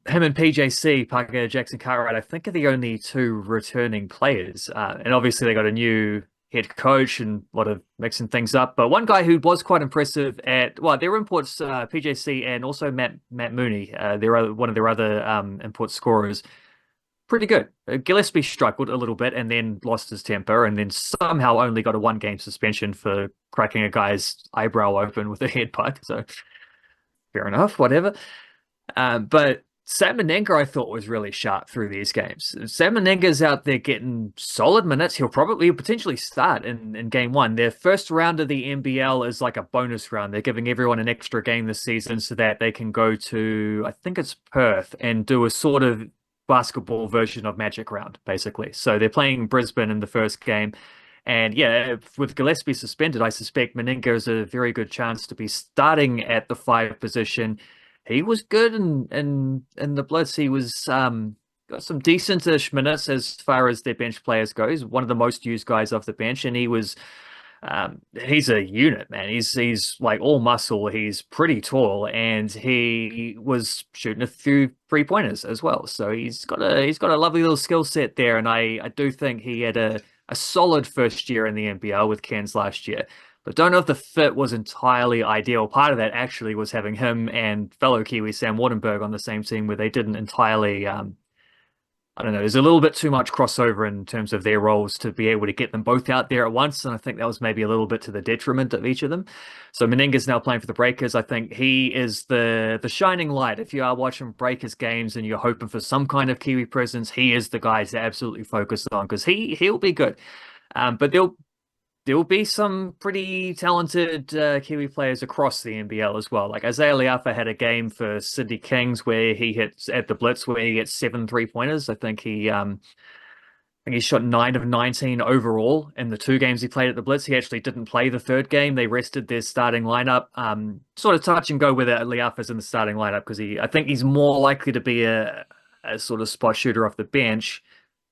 him and PJC, Parker Jackson Cartwright, I think are the only two returning players. And obviously they got a new head coach and a lot of mixing things up. But one guy who was quite impressive their imports, PJC and also Matt Mooney, one of their other import scorers, pretty good. Gillespie struggled a little bit and then lost his temper and then somehow only got a 1 game suspension for cracking a guy's eyebrow open with a headbutt. So fair enough, whatever. But Sam Menenga, I thought, was really sharp through these games. Sam Menenga's out there getting solid minutes. He'll potentially start in game one. Their first round of the NBL is like a bonus round. They're giving everyone an extra game this season so that they can go to, I think it's Perth, and do a sort of basketball version of Magic Round, basically. So they're playing Brisbane in the first game. And yeah, with Gillespie suspended, I suspect Menenga is a very good chance to be starting at the 5 position. He was good in the Blitz. He was got some decent-ish minutes as far as their bench players go. He's one of the most used guys off the bench, and he's a unit, man. He's like all muscle. He's pretty tall, and he was shooting a few 3-pointers as well. So he's got a lovely little skill set there, and I do think he had a solid first year in the NBL with Cairns last year. But don't know if the fit was entirely ideal. Part of that actually was having him and fellow Kiwi Sam Wardenberg on the same team where they didn't entirely, I don't know, there's a little bit too much crossover in terms of their roles to be able to get them both out there at once. And I think that was maybe a little bit to the detriment of each of them. So Menenga's now playing for the Breakers. I think he is the shining light. If you are watching Breakers games and you're hoping for some kind of Kiwi presence, he is the guy to absolutely focus on because he'll be good. But there'll be some pretty talented Kiwi players across the NBL as well. Like Izayah Le'afa had a game for Sydney Kings where he hits at the Blitz where he gets 7 3-pointers. I think he shot 9 of 19 overall in the 2 games he played at the Blitz. He actually didn't play the third game. They rested their starting lineup. Sort of touch and go with Le'afa's in the starting lineup because I think he's more likely to be a sort of spot shooter off the bench,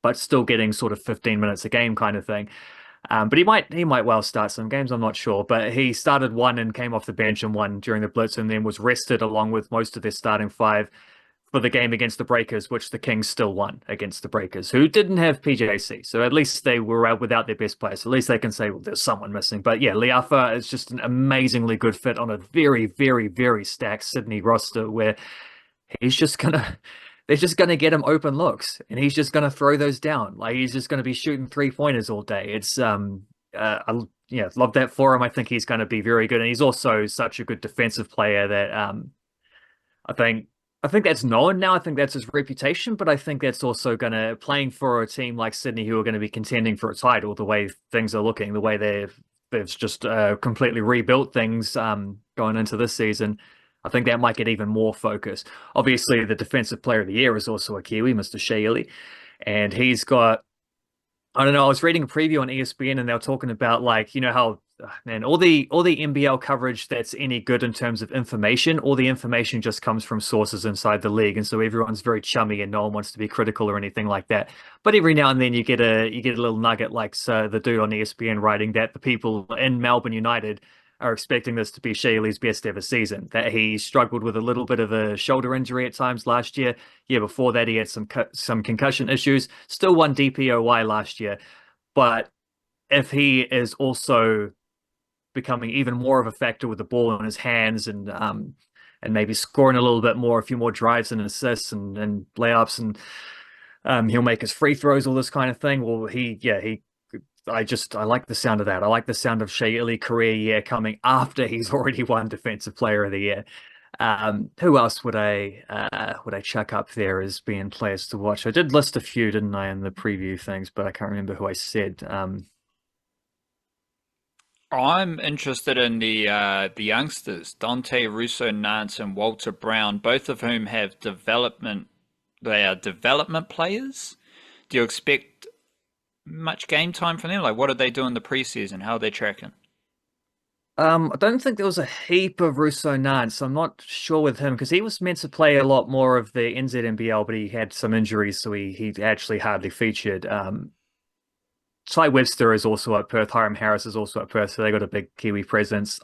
but still getting sort of 15 minutes a game kind of thing. But he might well start some games, I'm not sure. But he started one and came off the bench and won during the Blitz and then was rested along with most of their starting 5 for the game against the Breakers, which the Kings still won against the Breakers, who didn't have PJC. So at least they were out without their best players. So at least they can say, well, there's someone missing. But yeah, Le'afa is just an amazingly good fit on a very, very, very stacked Sydney roster where he's just they're just going to get him open looks and he's just going to throw those down. Like he's just going to be shooting 3-pointers all day. It's love that for him. I think he's going to be very good. And he's also such a good defensive player that I think that's known now. I think that's his reputation, but I think that's also playing for a team like Sydney who are going to be contending for a title the way things are looking, the way they've just completely rebuilt things going into this season. I think that might get even more focus. Obviously, the Defensive Player of the Year is also a Kiwi, Mr. Shea Ili. And he's got, I don't know, I was reading a preview on ESPN and they were talking about how, man, all the NBL coverage that's any good in terms of information, all the information just comes from sources inside the league. And so everyone's very chummy and no one wants to be critical or anything like that. But every now and then you get a little nugget like the dude on ESPN writing that the people in Melbourne United are expecting this to be Shea Ili's best ever season, that he struggled with a little bit of a shoulder injury at times last year. Yeah, before that, he had some concussion issues, still won DPOY last year. But if he is also becoming even more of a factor with the ball in his hands and maybe scoring a little bit more, a few more drives and assists and layups, and he'll make his free throws, all this kind of thing. Well, he I like the sound of that. I like the sound of Shea Ili career year coming after he's already won Defensive Player of the Year. Who else would I chuck up there as being players to watch? I did list a few, didn't I, in the preview things, but I can't remember who I said. I'm interested in the youngsters, Dante Russo Nance and Walter Brown, both of whom have development. They are development players. Do you expect much game time from them? Like, what did they do in the preseason? How are they tracking? I don't think there was a heap of Russo Nance. I'm not sure with him because he was meant to play a lot more of the NZNBL, but he had some injuries, so he actually hardly featured. Ty Webster is also at Perth. Hiram Harris is also at Perth, so they got a big Kiwi presence.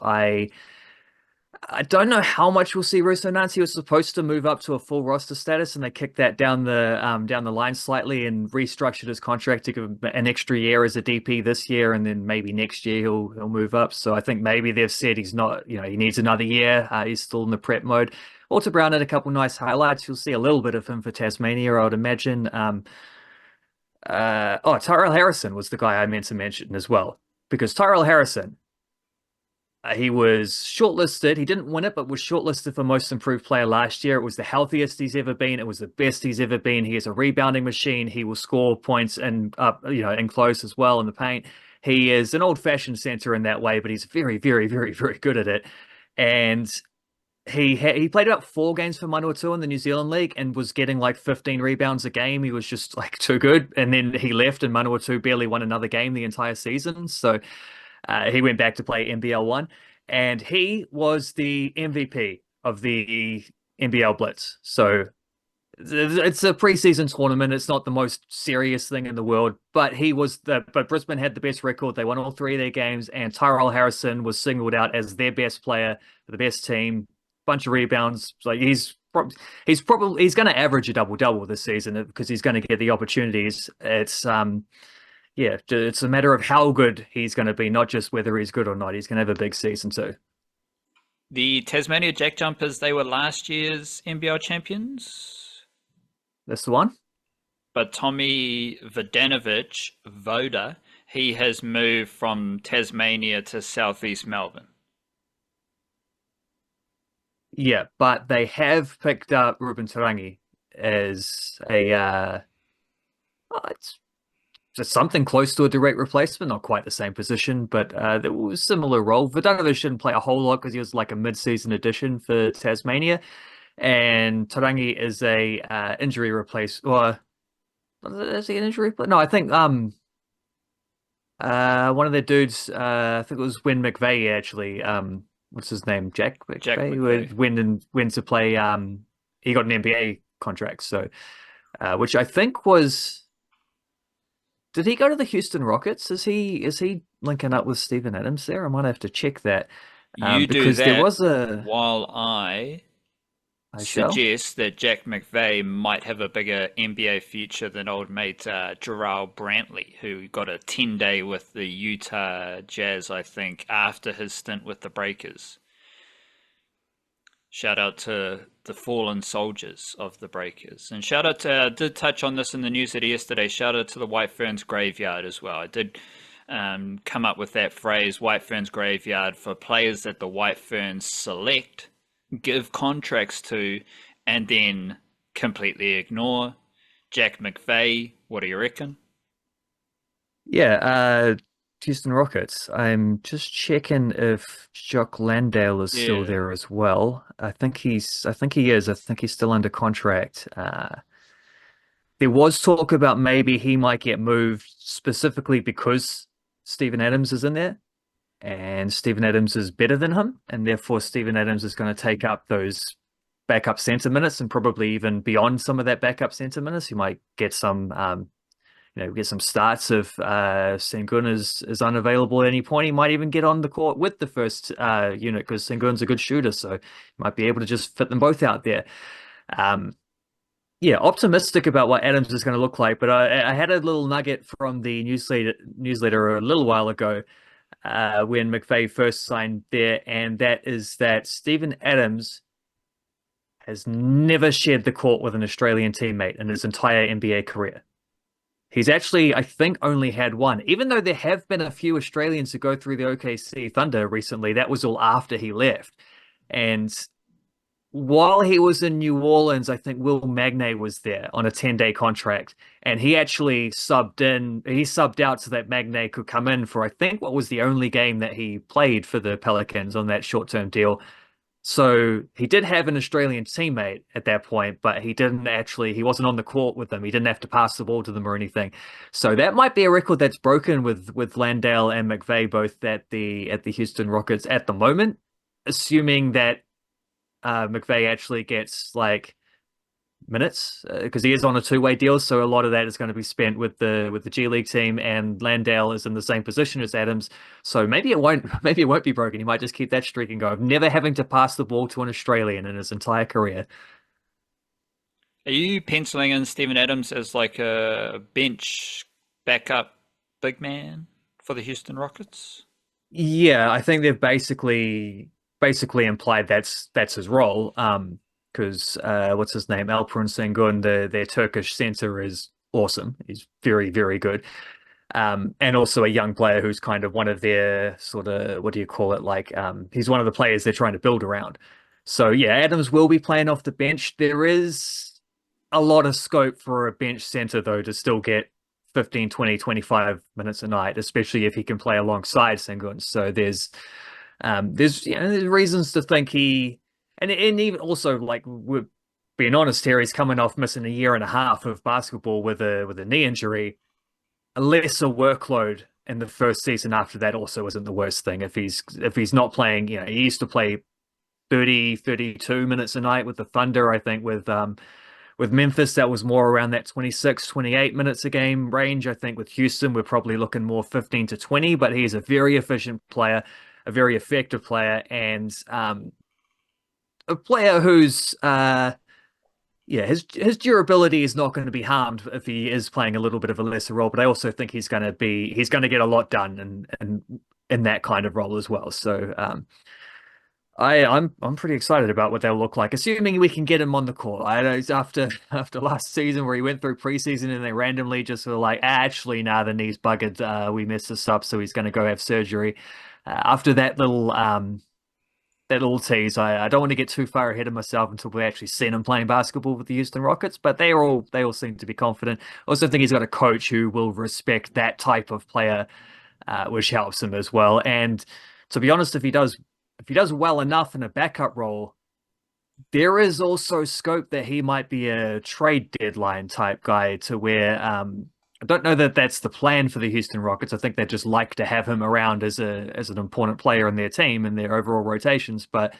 I don't know how much we'll see Russo Nance. He was supposed to move up to a full roster status, and they kicked that down the line slightly and restructured his contract to give him an extra year as a DP this year, and then maybe next year he'll move up. So I think maybe they've said he's not, he needs another year. He's still in the prep mode. Walter Brown had a couple nice highlights. You'll see a little bit of him for Tasmania, I would imagine. Tyrell Harrison was the guy I meant to mention as well, because Tyrell Harrison. He was shortlisted. He didn't win it, but was shortlisted for most improved player last year. It was the healthiest he's ever been. It was the best he's ever been. He is a rebounding machine. He will score points and up, in close as well in the paint. He is an old-fashioned center in that way, but he's very, very, very, very good at it. And he played about 4 games for Manawatu in the New Zealand League and was getting like 15 rebounds a game. He was just like too good. And then he left, and Manawatu barely won another game the entire season. So he went back to play NBL 1, and he was the MVP of the NBL Blitz. So it's a preseason tournament. It's not the most serious thing in the world, but but Brisbane had the best record. They won all 3 of their games, and Tyrell Harrison was singled out as their best player for the best team. Bunch of rebounds. Like he's going to average a double-double this season because he's going to get the opportunities. It's a matter of how good he's going to be, not just whether he's good or not. He's going to have a big season too. The Tasmania Jack Jumpers, they were last year's NBL champions. That's the one. But Tommy Voda, he has moved from Tasmania to Southeast Melbourne. Yeah, but they have picked up Ruben Tarangi as it's something close to a direct replacement, not quite the same position, but there was a similar role. Vodanovic didn't play a whole lot because he was like a mid-season addition for Tasmania, and Tarangi is a injury replace. Or is he an injury? No, I think one of the dudes, I think it was Wynn McVeigh actually. What's his name? Jack McVeigh. Went to play. He got an NBA contract, so which I think was. Did he go to the Houston Rockets? Is he linking up with Steven Adams there? I might have to check that. You do because that there was while I suggest that Jack McVeigh might have a bigger NBA future than old mate Jarrell Brantley, who got a 10-day with the Utah Jazz, I think, after his stint with the Breakers. Shout out to the fallen soldiers of the Breakers. And shout out to, I did touch on this in the news yesterday, shout out to the White Ferns graveyard as well. I did come up with that phrase, White Ferns graveyard, for players that the White Ferns select, give contracts to, and then completely ignore. Jack McVeigh, what do you reckon? Yeah, Houston Rockets. I'm just checking if Jock Landale is still there as well. I think he is. I think he's still under contract. There was talk about maybe he might get moved specifically because Steven Adams is in there, and Steven Adams is better than him, and therefore Steven Adams is going to take up those backup center minutes and probably even beyond some of that backup center minutes. He might get some get some starts if Sengun is unavailable at any point. He might even get on the court with the first unit because Sengun's a good shooter, so he might be able to just fit them both out there. Optimistic about what Adams is going to look like, but I had a little nugget from the newsletter a little while ago when McVeigh first signed there, and that is that Steven Adams has never shared the court with an Australian teammate in his entire NBA career. He's actually, I think, only had one. Even though there have been a few Australians to go through the OKC Thunder recently, that was all after he left. And while he was in New Orleans, I think Will Magnay was there on a 10-day contract. And he actually subbed in, he subbed out so that Magnay could come in for, I think, what was the only game that he played for the Pelicans on that short-term deal. So he did have an Australian teammate at that point, but he wasn't on the court with them. He didn't have to pass the ball to them or anything. So that might be a record that's broken with Landale and McVeigh both at the Houston Rockets at the moment, assuming that McVeigh actually gets like minutes because he is on a two-way deal. So a lot of that is going to be spent with the G League team, and Landale is in the same position as Adams. So maybe it won't be broken. He might just keep that streak and go of never having to pass the ball to an Australian in his entire career. Are you penciling in Steven Adams as like a bench backup big man for the Houston Rockets? Yeah, I think they've basically implied that's his role. Because what's his name? Alperen Sengun, their Turkish center is awesome. He's very, very good. And also a young player who's kind of one of their sort of, what do you call it? Like, he's one of the players they're trying to build around. So yeah, Adams will be playing off the bench. There is a lot of scope for a bench center though to still get 15, 20, 25 minutes a night, especially if he can play alongside Sengun. So there's reasons to think and even also like we're being honest here, he's coming off missing a year and a half of basketball with a knee injury. A lesser workload in the first season after that also isn't the worst thing. If he's not playing, he used to play 30, 32 minutes a night with the Thunder. I think with Memphis, that was more around that 26, 28 minutes a game range. I think with Houston, we're probably looking more 15 to 20, but he's a very efficient player, a very effective player, and a player who's yeah, his durability is not going to be harmed if he is playing a little bit of a lesser role, but I also think he's going to get a lot done and in that kind of role as well. So I'm pretty excited about what they'll look like, assuming we can get him on the court. I know after last season where he went through preseason and they randomly just were like, actually, nah, the knee's buggered. We messed this up, so he's going to go have surgery. After that little tease, I don't want to get too far ahead of myself until we actually seen him playing basketball with the Houston Rockets, but they all seem to be confident. I also think he's got a coach who will respect that type of player, which helps him as well. And to be honest, if he does well enough in a backup role, there is also scope that he might be a trade deadline type guy to where I don't know that that's the plan for the Houston Rockets. I think they just like to have him around as an important player in their team and their overall rotations. But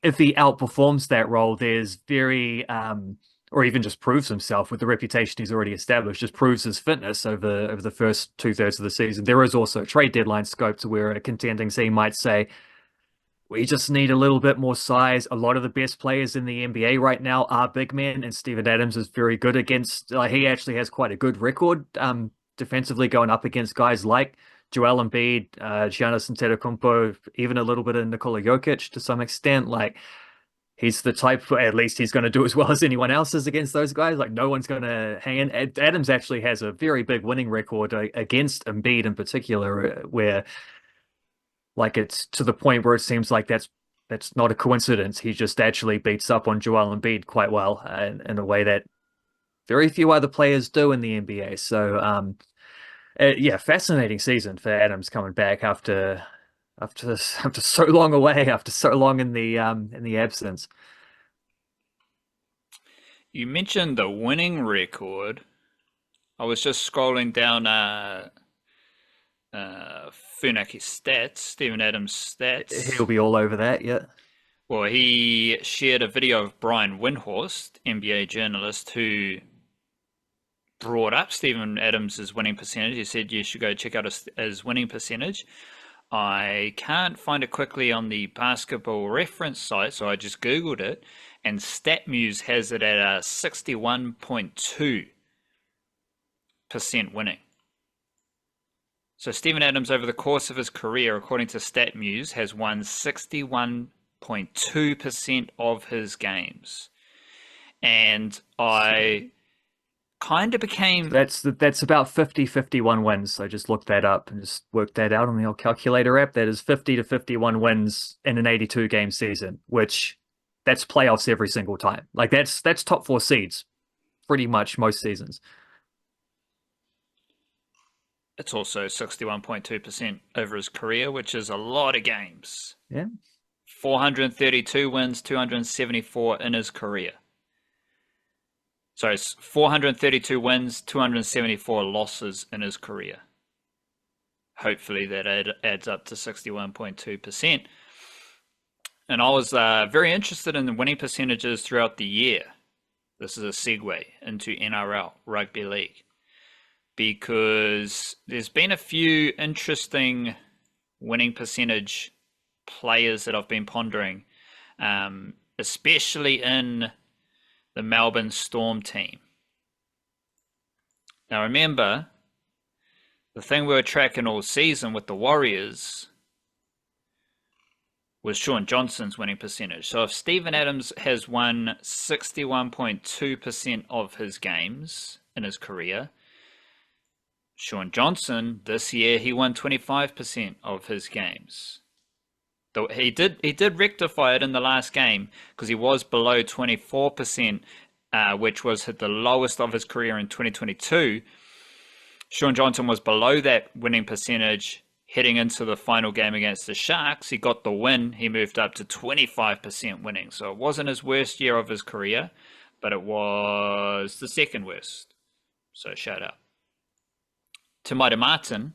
if he outperforms that role, there's or even just proves himself with the reputation he's already established, just proves his fitness over the first two-thirds of the season. There is also trade deadline scope to where a contending team might say, we just need a little bit more size. A lot of the best players in the NBA right now are big men, and Steven Adams is very good against. He actually has quite a good record defensively going up against guys like Joel Embiid, Giannis Antetokounmpo, even a little bit of Nikola Jokic to some extent. Like he's the type, at least he's going to do as well as anyone else is against those guys. Like no one's going to hang in. Adams actually has a very big winning record against Embiid in particular, where like it's to the point where it seems like that's not a coincidence. He just actually beats up on Joel Embiid quite well in a way that very few other players do in the NBA. So yeah, fascinating season for Adams coming back after so long away, after so long in the absence. You mentioned the winning record. I was just scrolling down Funaki stats, Steven Adams He'll stats. be all over that, yeah. Well, he shared a video of Brian Windhorst, NBA journalist, who brought up Steven Adams' winning percentage. He said you should go check out his winning percentage. I can't find it quickly on the basketball reference site, so I just Googled it, and StatMuse has it at a 61.2% winning. So Steven Adams, over the course of his career, according to StatMuse, has won 61.2% of his games. And I kind of became. That's about 50-51 wins. So just looked that up and just worked that out on the old calculator app. That is 50 to 51 wins in an 82 game season, which that's playoffs every single time. Like that's top four seeds pretty much most seasons. It's also 61.2% over his career, which is a lot of games. Yeah. 432 wins, 274 in his career. So it's 432 wins, 274 losses in his career. Hopefully that adds up to 61.2%. And I was very interested in the winning percentages throughout the year. This is a segue into NRL Rugby League, because there's been a few interesting winning percentage players that I've been pondering, especially in the Melbourne Storm team. Now remember, the thing we were tracking all season with the Warriors was Shaun Johnson's winning percentage. So if Steven Adams has won 61.2% of his games in his career, Shaun Johnson, this year, he won 25% of his games. Though he did rectify it in the last game, because he was below 24%, which was the lowest of his career in 2022. Shaun Johnson was below that winning percentage heading into the final game against the Sharks. He got the win. He moved up to 25% winning. So it wasn't his worst year of his career, but it was the second worst. So shout out. Te Maire Martin,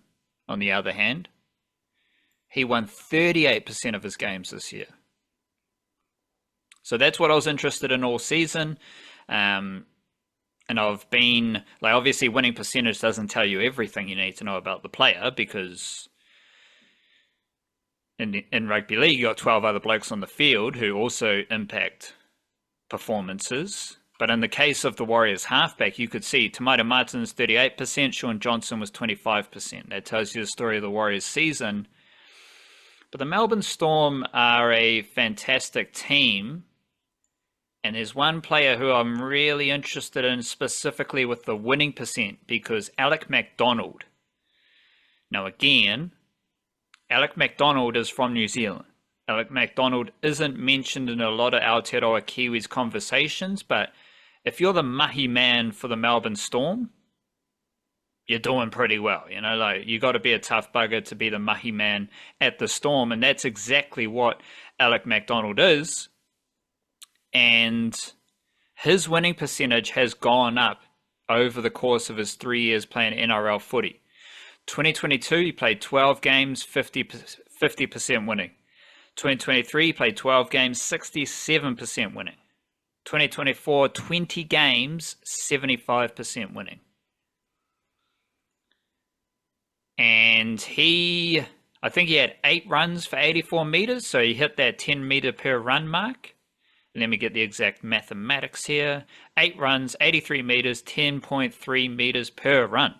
on the other hand, he won 38% of his games this year. So that's what I was interested in all season. And I've been, like, obviously winning percentage doesn't tell you everything you need to know about the player, because in rugby league, you got 12 other blokes on the field who also impact performances. But in the case of the Warriors halfback, you could see Te Maire Martin's 38%, Shaun Johnson was 25%. That tells you the story of the Warriors season. But the Melbourne Storm are a fantastic team. And there's one player who I'm really interested in specifically with the winning percent, because Alec MacDonald. Now again, Alec MacDonald is from New Zealand. Alec MacDonald isn't mentioned in a lot of Aotearoa Kiwis conversations, but if you're the mahi man for the Melbourne Storm, you're doing pretty well. You know, like, you got to be a tough bugger to be the mahi man at the Storm, and that's exactly what Alec MacDonald is. And his winning percentage has gone up over the course of his 3 years playing NRL footy. 2022, he played 12 games, 50% winning. 2023, he played 12 games, 67% winning. 2024, 20 games, 75% winning. And I think he had 8 runs for 84 meters, so he hit that 10 meter per run mark. Let me get the exact mathematics here. 8 runs, 83 meters, 10.3 meters per run.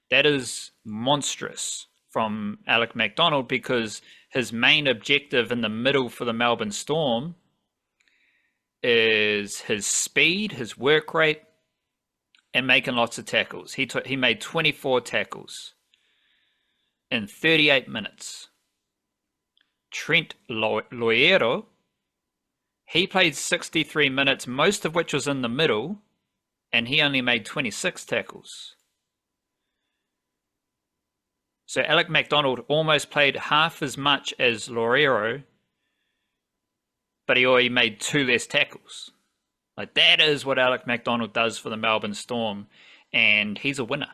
That is monstrous from Alec MacDonald, because his main objective in the middle for the Melbourne Storm is his speed, his work rate, and making lots of tackles. He made 24 tackles in 38 minutes. Trent Loiero, he played 63 minutes, most of which was in the middle, and he only made 26 tackles. So Alec MacDonald almost played half as much as Loiero, but he already made 2 less tackles. Like, that is what Alec MacDonald does for the Melbourne Storm, and he's a winner.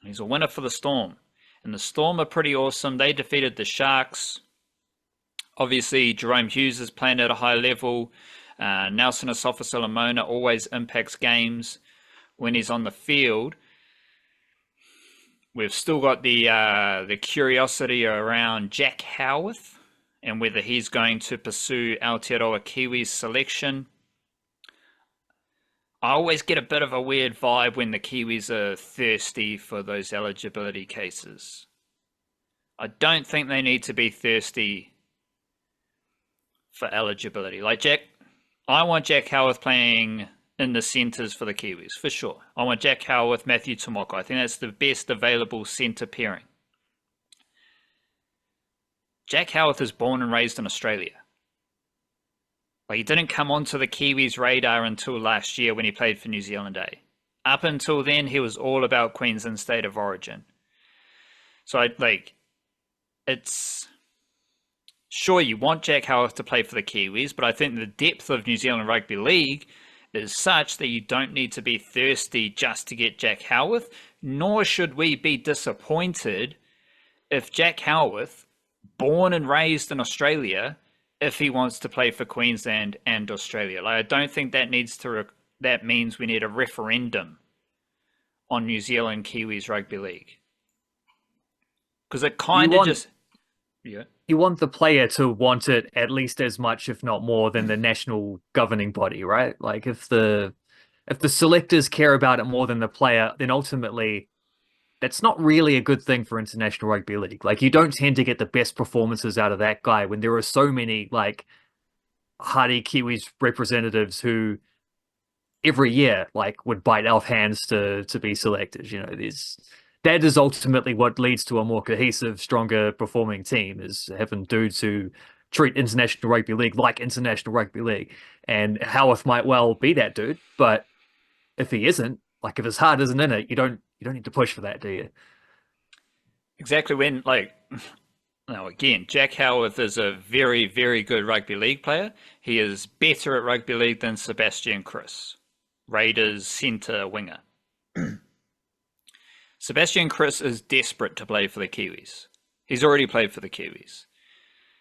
He's a winner for the Storm. And the Storm are pretty awesome. They defeated the Sharks. Obviously, Jerome Hughes is playing at a high level. Nelson Asofa-Solomona always impacts games when he's on the field. We've still got the curiosity around Jack Howarth and whether he's going to pursue Aotearoa Kiwis selection. I always get a bit of a weird vibe when the Kiwis are thirsty for those eligibility cases. I don't think they need to be thirsty for eligibility. Like, I want Jack Howarth playing in the centres for the Kiwis, for sure. I want Jack Howarth, Matthew Tomoko. I think that's the best available centre pairing. Jack Howarth is born and raised in Australia. Like, he didn't come onto the Kiwis' radar until last year when he played for New Zealand A. Up until then, he was all about Queensland State of Origin. So, it's... Sure, you want Jack Howarth to play for the Kiwis, but I think the depth of New Zealand Rugby League is such that you don't need to be thirsty just to get Jack Howarth, nor should we be disappointed if Jack Howarth, born and raised in Australia, if he wants to play for Queensland and Australia. Like, I don't think that that means we need a referendum on New Zealand Kiwis Rugby League. Because it kind of just... Yeah. You want the player to want it at least as much, if not more, than the national governing body, right? Like, if the selectors care about it more than the player, then ultimately that's not really a good thing for International Rugby League. Like, you don't tend to get the best performances out of that guy when there are so many, like, hardy Kiwis representatives who every year, like, would bite off hands to be selected. You know, that is ultimately what leads to a more cohesive, stronger performing team, is having dudes who treat International Rugby League like International Rugby League. And Howarth might well be that dude, but if he isn't, like, if his heart isn't in it, you don't need to push for that, do you? Exactly. When, like, now again, Jack Howarth is a very, very good rugby league player. He is better at rugby league than Sebastian Kris, Raiders centre winger. Sebastian Kris is desperate to play for the Kiwis. He's already played for the Kiwis.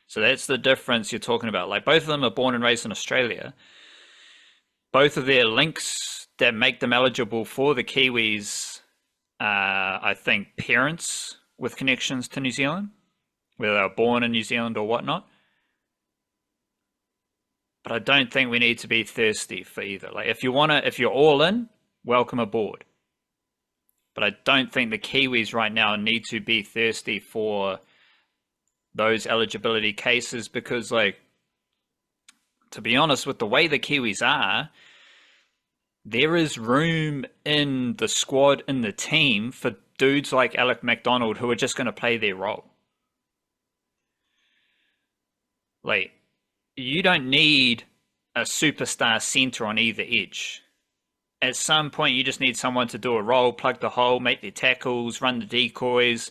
So that's the difference you're talking about. Like, both of them are born and raised in Australia. Both of their links that make them eligible for the Kiwis are, I think, parents with connections to New Zealand, whether they were born in New Zealand or whatnot. But I don't think we need to be thirsty for either. Like, if you're all in, welcome aboard. But I don't think the Kiwis right now need to be thirsty for those eligibility cases because, like, to be honest, with the way the Kiwis are, there is room in the squad, in the team, for dudes like Alec MacDonald who are just going to play their role. Like, you don't need a superstar centre on either edge. At some point, you just need someone to do a role, plug the hole, make their tackles, run the decoys.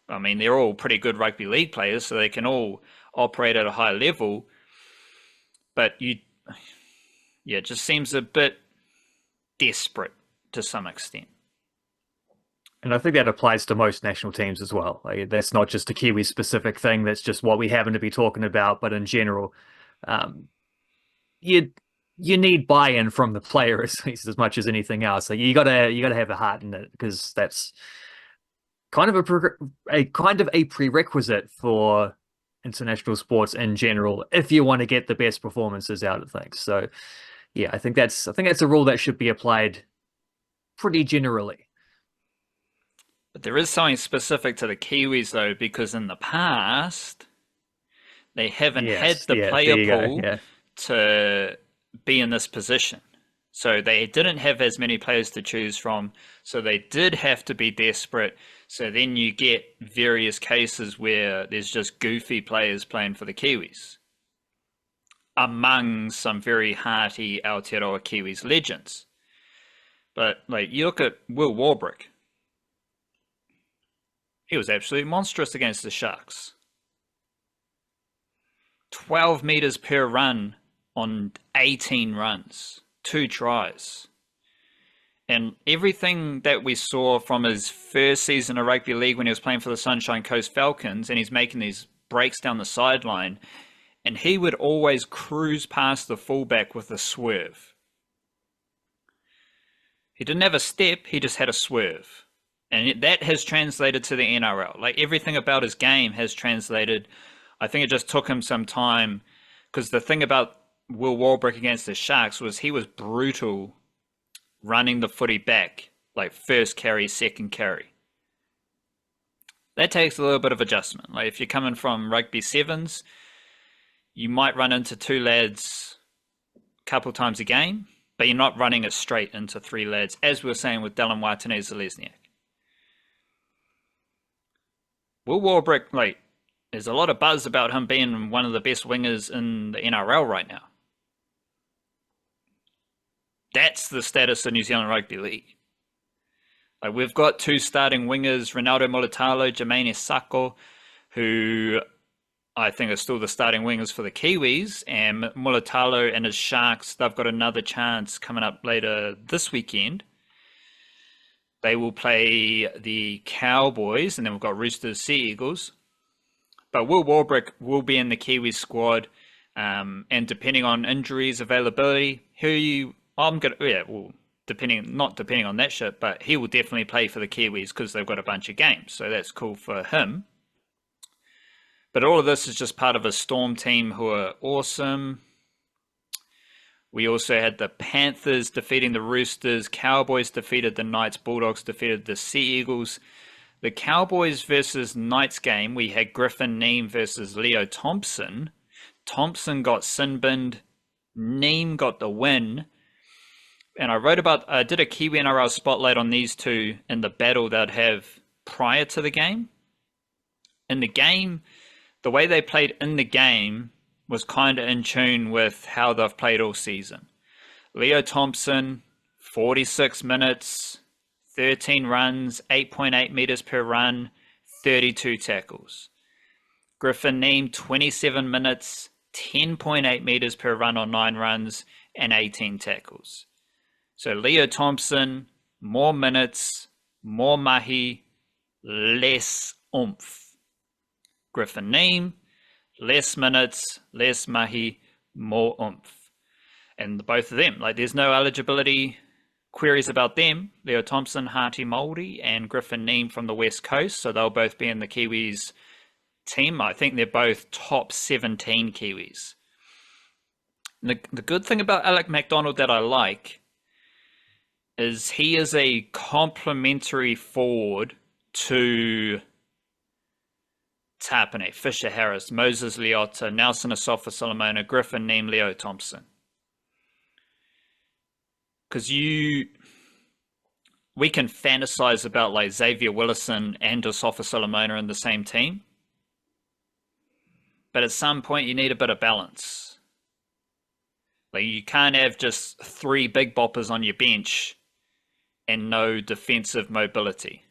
I mean, they're all pretty good rugby league players, so they can all operate at a high level. But it just seems a bit desperate to some extent. And I think that applies to most national teams as well. Like, that's not just a Kiwi-specific thing. That's just what we happen to be talking about. But in general, you need buy-in from the player at least as much as anything else. Like, you gotta have a heart in it, because that's kind of a prerequisite for international sports in general if you want to get the best performances out of things. So yeah, I think that's a rule that should be applied pretty generally. But there is something specific to the Kiwis though, because in the past they haven't had the player pool to be in this position. So they didn't have as many players to choose from. So they did have to be desperate. So then you get various cases where there's just goofy players playing for the Kiwis, among some very hearty Aotearoa Kiwis legends. But, like, you look at Will Warbrick. He was absolutely monstrous against the Sharks. 12 meters per run on 18 runs, 2 tries. And everything that we saw from his first season of rugby league when he was playing for the Sunshine Coast Falcons, and he's making these breaks down the sideline, and he would always cruise past the fullback with a swerve. He didn't have a step, he just had a swerve. And that has translated to the NRL. Like, everything about his game has translated. I think it just took him some time, because the thing about Will Warbrick against the Sharks was he was brutal running the footy back, like first carry, second carry. That takes a little bit of adjustment. Like, if you're coming from rugby sevens, you might run into 2 lads a couple times a game, but you're not running it straight into three lads, as we were saying with Dylan Waitene-Zelezniak. Will Warbrick, like, there's a lot of buzz about him being one of the best wingers in the NRL right now. That's the status of New Zealand Rugby League. Like, we've got two starting wingers, Ronaldo Mulitalo, Jermaine Esako, who I think are still the starting wingers for the Kiwis, and Mulitalo and his Sharks, they've got another chance coming up later this weekend. They will play the Cowboys, and then we've got Roosters, Sea Eagles. But Will Warbrick will be in the Kiwi squad, and depending on injuries, availability, not depending on that shit, but he will definitely play for the Kiwis because they've got a bunch of games, so that's cool for him. But all of this is just part of a Storm team who are awesome. We also had the Panthers defeating the Roosters, Cowboys defeated the Knights, Bulldogs defeated the Sea Eagles. The Cowboys versus Knights game, we had Griffin Neame versus Leo Thompson. Thompson got sin-binned, Neame got the win. And I did a Kiwi-NRL spotlight on these two in the battle they'd have prior to the game. In the game, the way they played in the game was kind of in tune with how they've played all season. Leo Thompson, 46 minutes, 13 runs, 8.8 meters per run, 32 tackles. Griffin Neame, 27 minutes, 10.8 meters per run on 9 runs, and 18 tackles. So Leo Thompson, more minutes, more mahi, less oomph. Griffin Neame, less minutes, less mahi, more oomph. And both of them, like, there's no eligibility queries about them. Leo Thompson, Harty Māori, and Griffin Neame from the West Coast, so they'll both be in the Kiwis team. I think they're both top 17 Kiwis. And the good thing about Alec MacDonald that I like is he is a complementary forward to Tapine, Fisher Harris, Moses Leota, Nelson Asafa Solomona, Griffin Neame, Leo Thompson. Because we can fantasize about like Xavier Willison and Asafa Solomona in the same team. But at some point you need a bit of balance. Like, you can't have just 3 big boppers on your bench and no defensive mobility.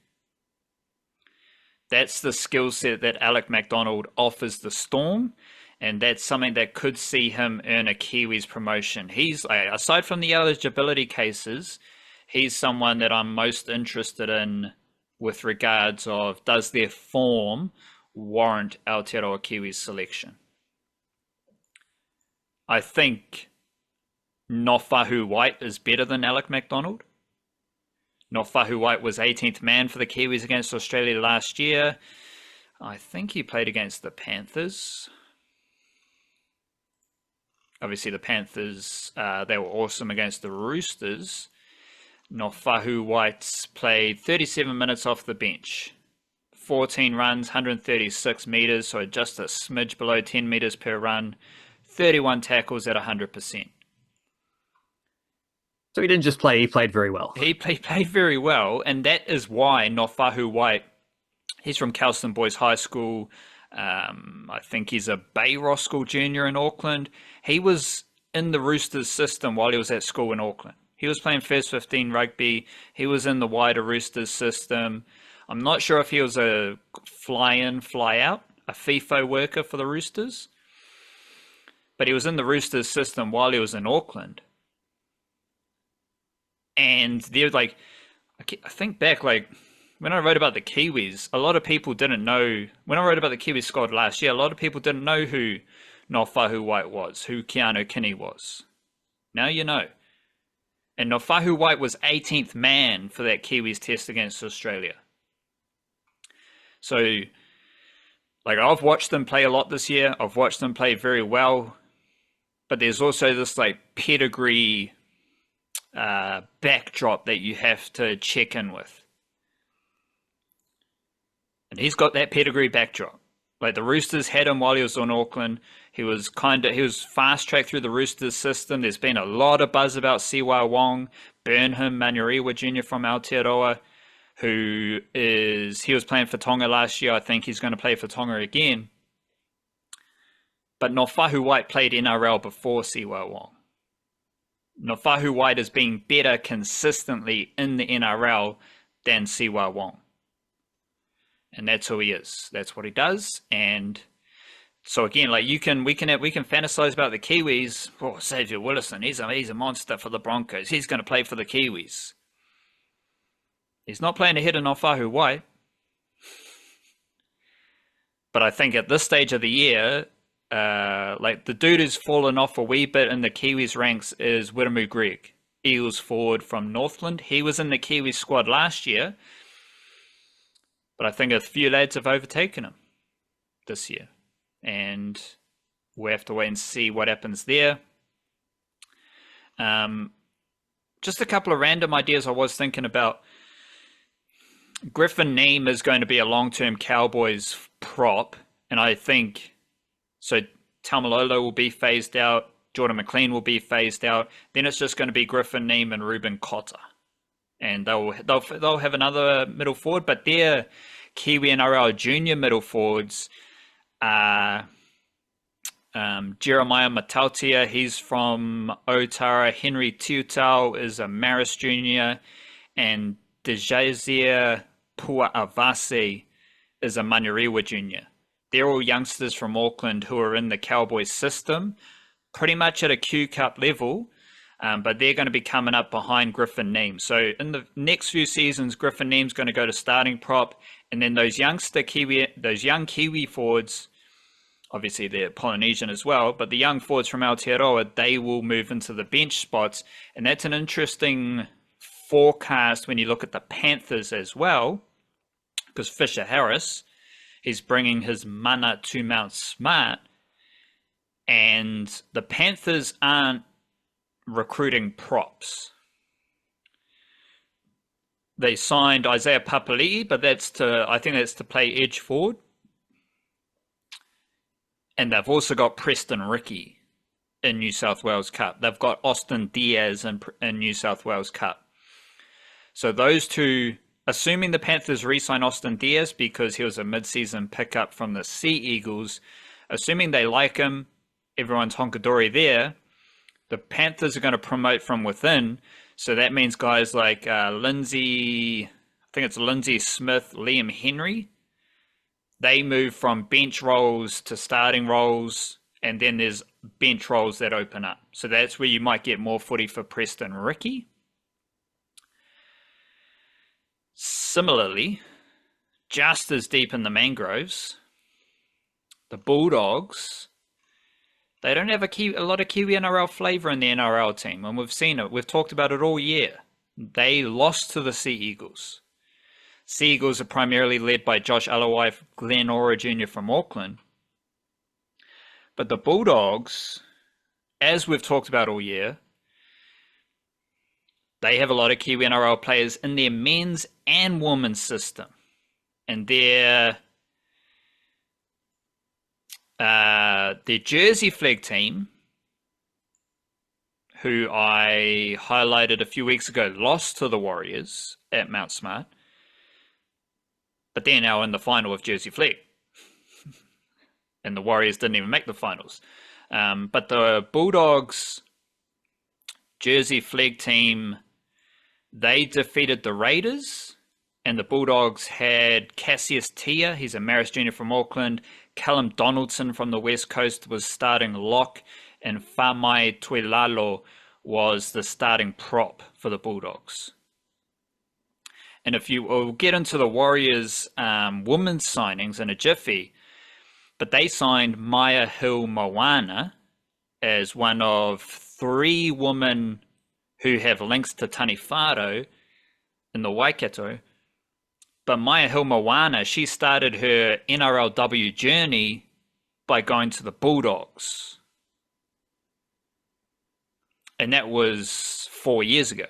That's the skill set that Alec MacDonald offers the Storm, and that's something that could see him earn a Kiwis promotion. He's, aside from the eligibility cases, he's someone that I'm most interested in with regards of, does their form warrant Aotearoa Kiwis selection? I think Nofahu White is better than Alec MacDonald. Nofahu White was 18th man for the Kiwis against Australia last year. I think he played against the Panthers. Obviously, the Panthers, they were awesome against the Roosters. Nofahu White played 37 minutes off the bench. 14 runs, 136 meters, so just a smidge below 10 meters per run. 31 tackles at 100%. So he didn't just play, he played very well. He played very well, and that is why Nofahu White, he's from Kelston Boys High School. I think he's a Bay Ross School junior in Auckland. He was in the Roosters system while he was at school in Auckland. He was playing first 15 rugby. He was in the wider Roosters system. I'm not sure if he was a fly-in, fly-out, a FIFO worker for the Roosters. But he was in the Roosters system while he was in Auckland. And they're like, I think back, like, when I wrote about the Kiwis, a lot of people didn't know, when I wrote about the Kiwi squad last year, a lot of people didn't know who Nofahu White was, who Keanu Kinney was. Now you know. And Nofahu White was 18th man for that Kiwis test against Australia. So, like, I've watched them play a lot this year. I've watched them play very well. But there's also this, like, pedigree backdrop that you have to check in with. And he's got that pedigree backdrop. Like the Roosters had him while he was on Auckland. He was fast tracked through the Roosters system. There's been a lot of buzz about Siwa Wong, Burnham Manurewa Jr. from Aotearoa, he was playing for Tonga last year. I think he's going to play for Tonga again. But Nofahu White played NRL before Siwa Wong. Nofahu White has been better consistently in the NRL than Siwa Wong. And that's who he is. That's what he does. And so again, like we can fantasize about the Kiwis. Oh, Xavier Willison, he's a monster for the Broncos. He's going to play for the Kiwis. He's not playing ahead of Nofahu White. But I think at this stage of the year, like the dude who's fallen off a wee bit in the Kiwis ranks is Wiremu Greg, Eagles forward from Northland. He was in the Kiwis squad last year, but I think a few lads have overtaken him this year, and we'll have to wait and see what happens there. Just a couple of random ideas I was thinking about. Griffin Neame is going to be a long-term Cowboys prop, and I think so. Taumalolo will be phased out. Jordan McLean will be phased out. Then it's just going to be Griffin Neame and Ruben Cotter, and they'll have another middle forward. But their Kiwi-NRL junior middle forwards are Jeremiah Matautia. He's from Otara. Henry Tiutau is a Maris junior, and Dejazier Pua'avase is a Manurewa junior. They're all youngsters from Auckland who are in the Cowboys system, pretty much at a Q Cup level, but they're going to be coming up behind Griffin Neame. So in the next few seasons, Griffin Neame's going to go to starting prop, and then those young Kiwi forwards, obviously they're Polynesian as well, but the young forwards from Aotearoa, they will move into the bench spots, and that's an interesting forecast when you look at the Panthers as well, because Fisher Harris, he's bringing his mana to Mount Smart, and the Panthers aren't recruiting props. They signed Isaiah Papali'i, but I think that's to play edge forward. And they've also got Preston Ricky in New South Wales Cup. They've got Austin Diaz in New South Wales Cup. So those two, assuming the Panthers re-sign Austin Diaz because he was a mid-season pickup from the Sea Eagles, assuming they like him, everyone's honkadory there, the Panthers are going to promote from within. So that means guys like Lindsay Smith, Liam Henry, they move from bench roles to starting roles, and then there's bench roles that open up. So that's where you might get more footy for Preston Ricky. Similarly, just as deep in the mangroves, the Bulldogs, they don't have a lot of Kiwi NRL flavour in the NRL team, and we've seen it. We've talked about it all year. They lost to the Sea Eagles. Sea Eagles are primarily led by Josh Alawai, Glenn Ora Jr. from Auckland. But the Bulldogs, as we've talked about all year, they have a lot of Kiwi NRL players in their men's and women's system. And their Jersey flag team, who I highlighted a few weeks ago, lost to the Warriors at Mount Smart. But they're now in the final of Jersey flag. And the Warriors didn't even make the finals. But the Bulldogs Jersey flag team, they defeated the Raiders, and the Bulldogs had Cassius Tia, he's a Maris junior from Auckland. Callum Donaldson from the West Coast was starting lock, and Famai Tuilalo was the starting prop for the Bulldogs. And we'll get into the Warriors women's signings in a jiffy, but they signed Maya Hill Moana as one of 3 women who have links to Tani Wharo in the Waikato. But Maya Hill Moana, she started her NRLW journey by going to the Bulldogs. And that was 4 years ago.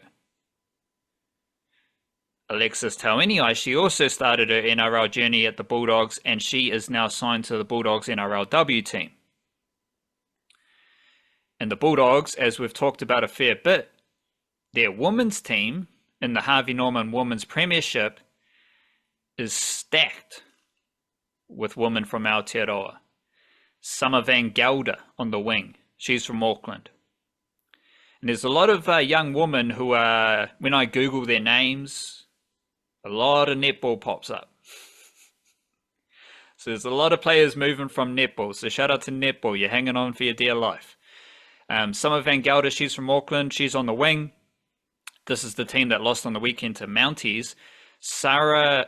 Alexis Tauiniai, she also started her NRL journey at the Bulldogs, and she is now signed to the Bulldogs NRLW team. And the Bulldogs, as we've talked about a fair bit, their women's team in the Harvey Norman Women's Premiership is stacked with women from Aotearoa. Summer Van Gelder on the wing. She's from Auckland. And there's a lot of young women who are, when I Google their names, a lot of netball pops up. So there's a lot of players moving from netball. So shout out to netball. You're hanging on for your dear life. Summer Van Gelder, she's from Auckland. She's on the wing. This is the team that lost on the weekend to Mounties. Sarahcen?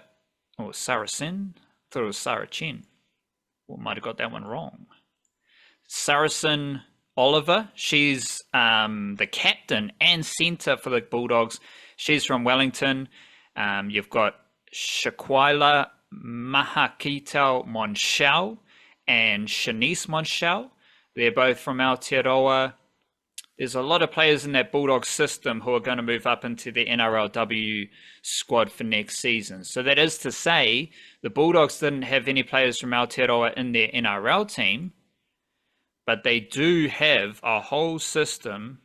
I thought it was Sarahcen. Well, might have got that one wrong. Sarahcen Oliver, she's the captain and centre for the Bulldogs. She's from Wellington. You've got Shaquila Mahakitau Monshau and Shanice Monshau. They're both from Aotearoa. There's a lot of players in that Bulldogs system who are going to move up into the NRLW squad for next season. So that is to say, the Bulldogs didn't have any players from Aotearoa in their NRL team, but they do have a whole system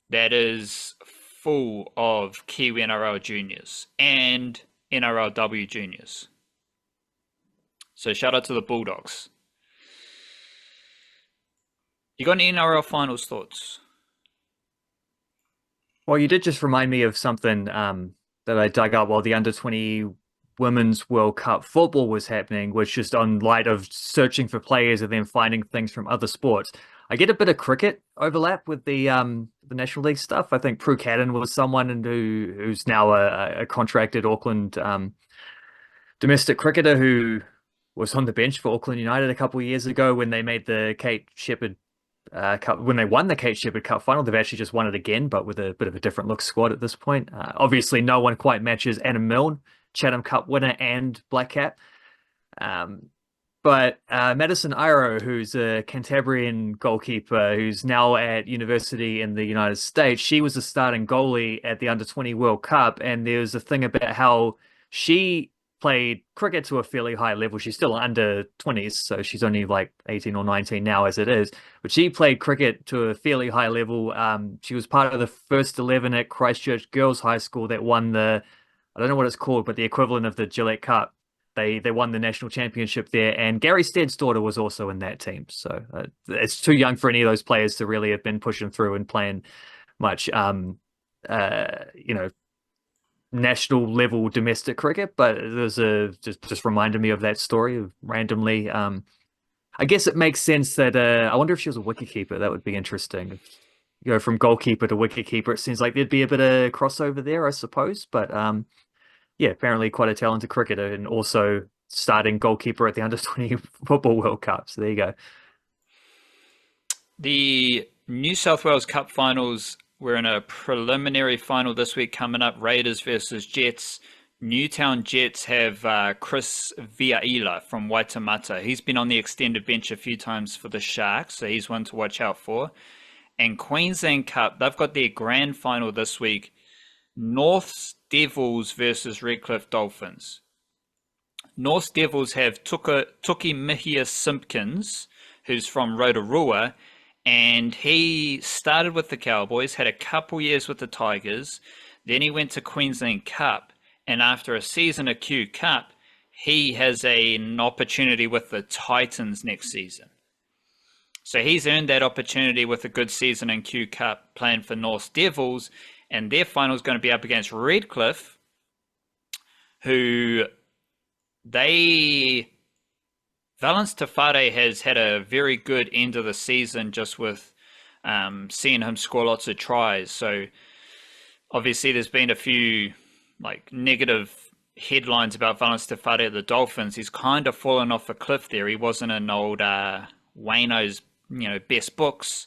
that is full of Kiwi-NRL juniors and NRLW juniors. So shout out to the Bulldogs. You got any NRL Finals thoughts? Well, you did just remind me of something that I dug up while the Under-20 Women's World Cup football was happening, which just on light of searching for players and then finding things from other sports. I get a bit of cricket overlap with the National League stuff. I think Prue Cadden was someone who's now a contracted Auckland domestic cricketer who was on the bench for Auckland United a couple of years ago when they made the Kate Shepherd Cup. When they won the Kate Shepherd Cup final, they've actually just won it again, but with a bit of a different look squad at this point. Obviously, no one quite matches Anna Milne, Chatham Cup winner and Blackcap. But Madison Iro, who's a Cantabrian goalkeeper who's now at university in the United States, she was a starting goalie at the Under-20 World Cup. And there's a thing about how she played cricket to a fairly high level. She's still under 20s, so she's only like 18 or 19 now as it is. But she played cricket to a fairly high level. She was part of the first 11 at Christchurch Girls High School that won I don't know what it's called, but the equivalent of the Gillette Cup. They won the national championship there, and Gary Stead's daughter was also in that team. So it's too young for any of those players to really have been pushing through and playing much, national level domestic cricket. But there's just reminded me of that story of randomly. I guess it makes sense that I wonder if she was a wicketkeeper. That would be interesting. If you go from goalkeeper to wicketkeeper, it seems like there'd be a bit of crossover there, I suppose. But yeah, apparently quite a talented cricketer and also starting goalkeeper at the Under-20 Football World Cup. So there you go. The New South Wales Cup finals, we're in a preliminary final this week coming up. Raiders versus Jets. Newtown Jets have Chris Viaila from Waitemata. He's been on the extended bench a few times for the Sharks, so he's one to watch out for. And Queensland Cup, they've got their grand final this week. North's Devils versus Redcliffe Dolphins. North Devils have Tuki Mihia Simpkins, who's from Rotorua, and he started with the Cowboys, had a couple years with the Tigers, then he went to Queensland Cup, and after a season at Q Cup, he has an opportunity with the Titans next season. So he's earned that opportunity with a good season in Q Cup playing for North Devils, and their final is going to be up against Redcliffe, who Valynce Tafare has had a very good end of the season just with seeing him score lots of tries. So obviously there's been a few negative headlines about Valynce Tafare at the Dolphins. He's kind of fallen off a cliff there. He wasn't in old Wayno's best books.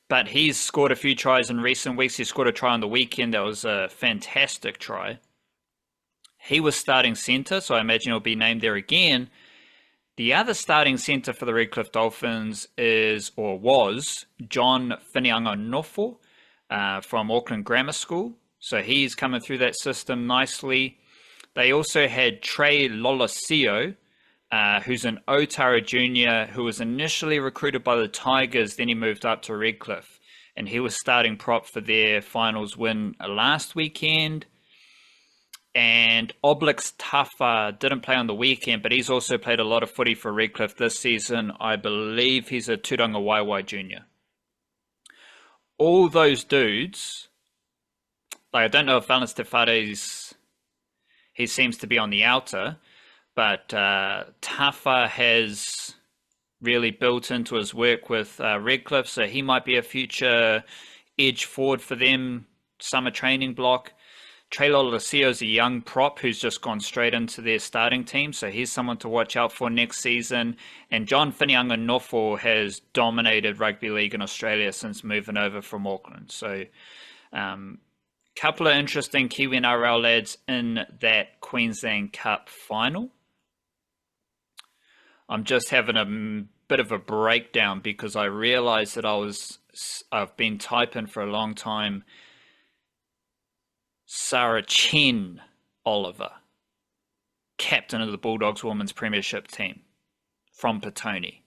But he's scored a few tries in recent weeks. He scored a try on the weekend. That was a fantastic try. He was starting centre, so I imagine he'll be named there again. The other starting centre for the Redcliffe Dolphins was John Whinianganofo from Auckland Grammar School. So he's coming through that system nicely. They also had Trey Lolosio, who's an Otara junior who was initially recruited by the Tigers, then he moved up to Redcliffe, and he was starting prop for their finals win last weekend. And Oblix Tafa didn't play on the weekend, but he's also played a lot of footy for Redcliffe this season. I believe he's a Turanga Waiwai junior. All those dudes, like I don't know if Valynce Tefare's, he seems to be on the outer, but Tafa has really built into his work with Redcliffe, so he might be a future edge forward for them, summer training block. Trey Lolosio is a young prop who's just gone straight into their starting team, so he's someone to watch out for next season. And John Whinianga Nofo has dominated rugby league in Australia since moving over from Auckland. So couple of interesting Kiwi-NRL lads in that Queensland Cup final. I'm just having a bit of a breakdown because I realized that I've been typing for a long time Sarahcen Oliver, captain of the Bulldogs women's premiership team from Petone.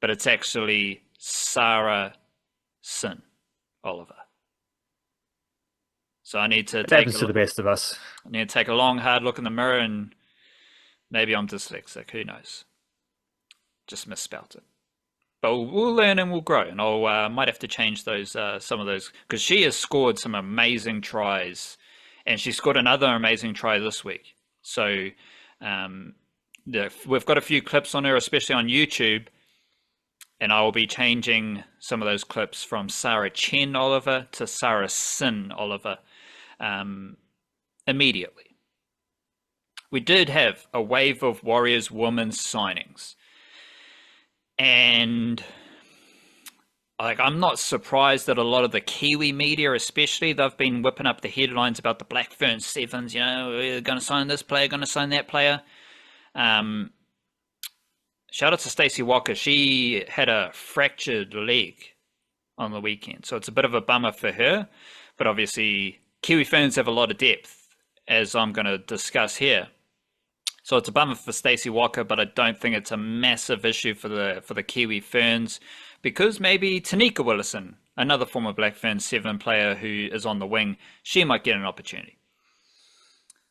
But it's actually Sarahcen Oliver. So I need to It happens to the best of us. I need to take a long, hard look in the mirror, and maybe I'm dyslexic. Who knows? Just misspelt it. But we'll learn and we'll grow, and I might have to change those some of those, because she has scored some amazing tries, and she scored another amazing try this week. So we've got a few clips on her, especially on YouTube, and I will be changing some of those clips from Sarahcen Oliver to Sarahcen Oliver immediately. We did have a wave of Warriors women's signings. And I'm not surprised that a lot of the Kiwi media, especially, they've been whipping up the headlines about the Black Ferns Sevens. We're going to sign this player, going to sign that player. Shout out to Stacey Walker. She had a fractured leg on the weekend, so it's a bit of a bummer for her. But obviously, Kiwi Ferns have a lot of depth, as I'm going to discuss here. So it's a bummer for Stacey Walker, but I don't think it's a massive issue for the Kiwi Ferns, because maybe Tanika Willison, another former Black Ferns 7 player who is on the wing, she might get an opportunity.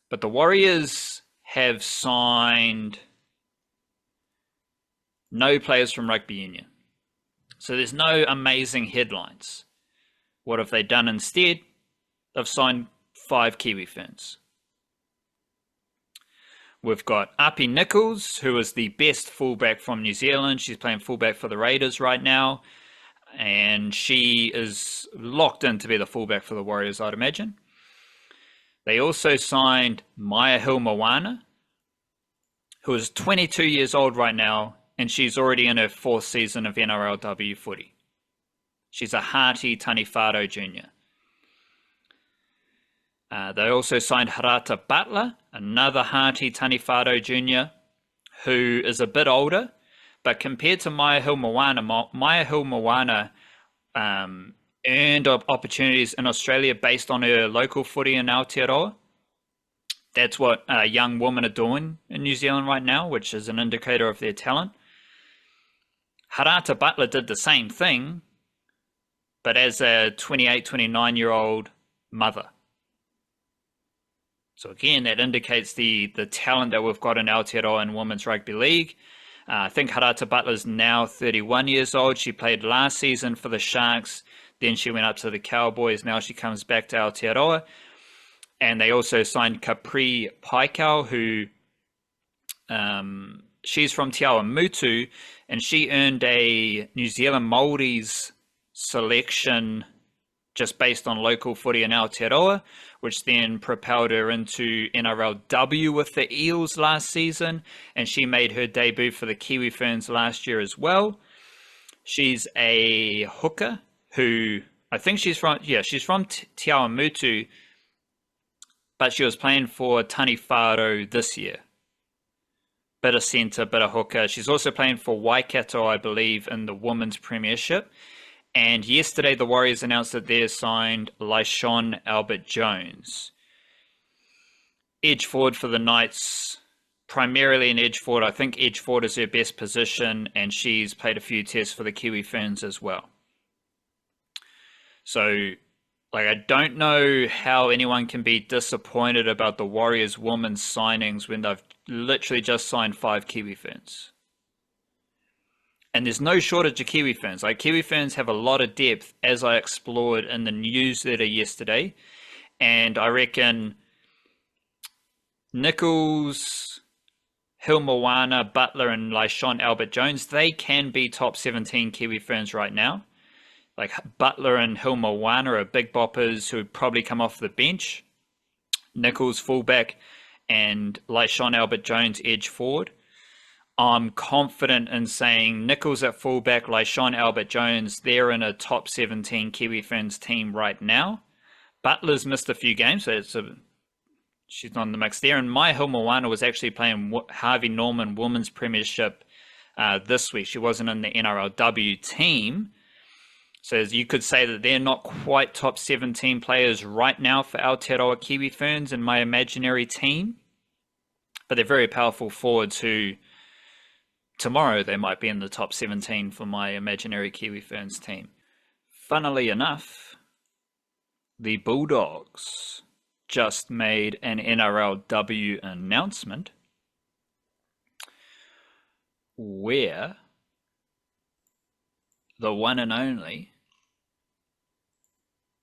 But the Warriors have signed no players from rugby union. So there's no amazing headlines. What have they done instead? They've signed 5 Kiwi Ferns. We've got Api Nichols, who is the best fullback from New Zealand. She's playing fullback for the Raiders right now, and she is locked in to be the fullback for the Warriors, I'd imagine. They also signed Maya Hill-Moana, who is 22 years old right now, and she's already in her 4th season of NRLW footy. She's a hearty Taniwharo junior. They also signed Harata Butler, another hearty Taniwharo junior, who is a bit older, but compared to Maya Hill-Moana, Maya Hill-Moana earned opportunities in Australia based on her local footy in Aotearoa. That's what young women are doing in New Zealand right now, which is an indicator of their talent. Harata Butler did the same thing, but as a 28, 29-year-old mother. So again, that indicates the talent that we've got in Aotearoa in Women's Rugby League. I think Harata Butler's now 31 years old. She played last season for the Sharks. Then she went up to the Cowboys. Now she comes back to Aotearoa. And they also signed Capri Paikau, who she's from Te Awamutu, and she earned a New Zealand Māoris selection just based on local footy in Aotearoa, which then propelled her into NRLW with the Eels last season, and she made her debut for the Kiwi Ferns last year as well. She's a hooker who, I think she's from Te Awamutu, but she was playing for Taniwharo this year. Bit of centre, bit of hooker. She's also playing for Waikato, I believe, in the Women's Premiership. And yesterday, the Warriors announced that they signed Lyshawn Albert-Jones. Edge forward for the Knights, primarily an edge forward. I think edge forward is her best position, and she's played a few tests for the Kiwi Ferns as well. So, I don't know how anyone can be disappointed about the Warriors women's signings when they've literally just signed 5 Kiwi Ferns. And there's no shortage of Kiwi Ferns. Kiwi Ferns have a lot of depth, as I explored in the newsletter yesterday. And I reckon Nichols, Hilmawana, Butler, and Lyshawn Albert-Jones, they can be top 17 Kiwi Ferns right now. Butler and Hilmawana are big boppers who would probably come off the bench. Nichols fullback and Lyshawn Albert-Jones edge forward. I'm confident in saying Nichols at fullback, Lyshawn Albert-Jones, they're in a top 17 Kiwi Ferns team right now. Butler's missed a few games, so she's not in the mix there. And Mai Hilmawana was actually playing Harvey Norman Women's Premiership this week. She wasn't in the NRLW team. So you could say that they're not quite top 17 players right now for Aotearoa Kiwi Ferns in my imaginary team. But they're very powerful forwards who tomorrow they might be in the top 17 for my imaginary Kiwi Ferns team. Funnily enough, the Bulldogs just made an NRLW announcement where the one and only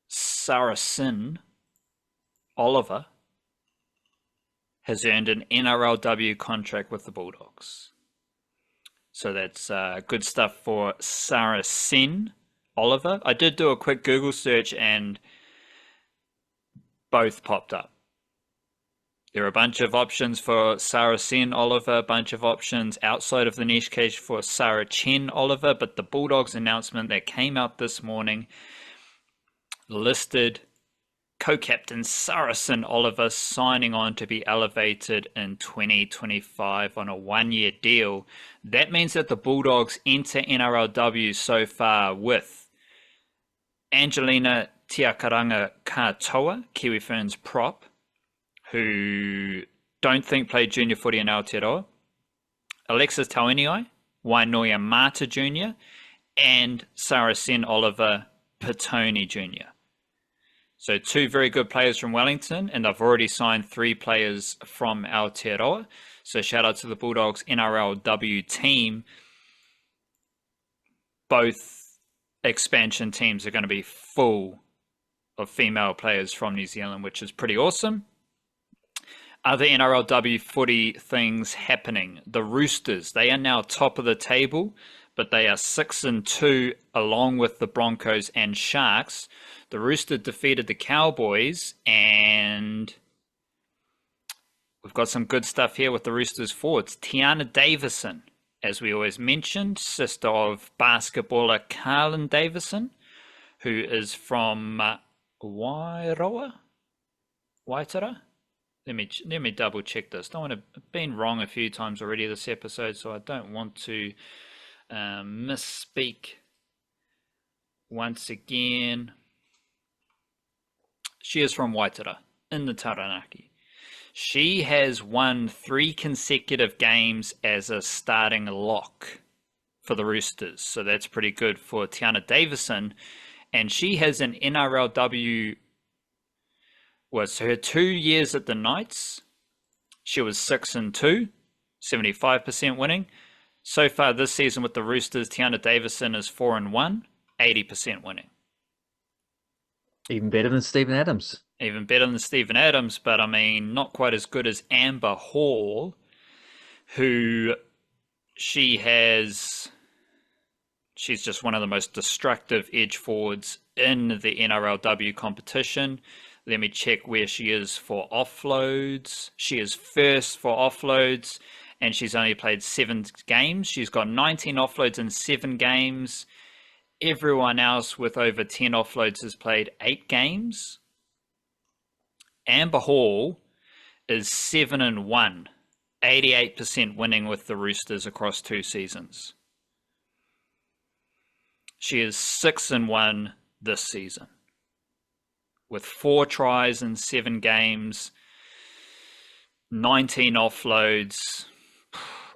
Sarahcen Oliver has earned an NRLW contract with the Bulldogs. So that's good stuff for Sarahcen Oliver. I did do a quick Google search and both popped up. There are a bunch of options for Sarahcen Oliver, a bunch of options outside of the niche cage for Sarahcen Oliver, but the Bulldogs announcement that came out this morning listed co-captain Sarahcen Oliver signing on to be elevated in 2025 on a one-year deal. That means that the Bulldogs enter NRLW so far with Angelina Tiakaranga Katoa, Kiwi Ferns prop, who don't think played junior footy in Aotearoa, Alexis Tauniai, Wainoia Mata Jr., and Sarahcen Oliver Petone Jr. So 2 very good players from Wellington, and they've already signed 3 players from Aotearoa. So shout out to the Bulldogs NRLW team. Both expansion teams are going to be full of female players from New Zealand, which is pretty awesome. Other NRLW footy things happening. The Roosters, they are now top of the table, but they are 6-2 along with the Broncos and Sharks. The Roosters defeated the Cowboys, and we've got some good stuff here with the Roosters forwards. Tiana Davison, as we always mentioned, sister of basketballer Carlin Davison, who is from Waitara. Let me double check this. Don't want to. I've been wrong a few times already this episode, so I don't want to misspeak once again. She is from Waitara in the Taranaki. She has won 3 consecutive games as a starting lock for the Roosters, so that's pretty good for Tiana Davison. And she has an NRLW. Was her 2 years at the Knights. She was 6-2, 75% winning. So far this season with the Roosters, Tiana Davison is 4-1, 80% winning. Even better than Stephen Adams. Even better than Stephen Adams, but I mean, not quite as good as Amber Hall, who she's just one of the most destructive edge forwards in the NRLW competition. Let me check where she is for offloads. She is first for offloads, and she's only played 7 games. She's got 19 offloads in 7 games. Everyone else with over 10 offloads has played 8 games. Amber Hall is 7-1, 88% winning with the Roosters across 2 seasons. She is 6-1 this season with 4 tries in 7 games, 19 offloads.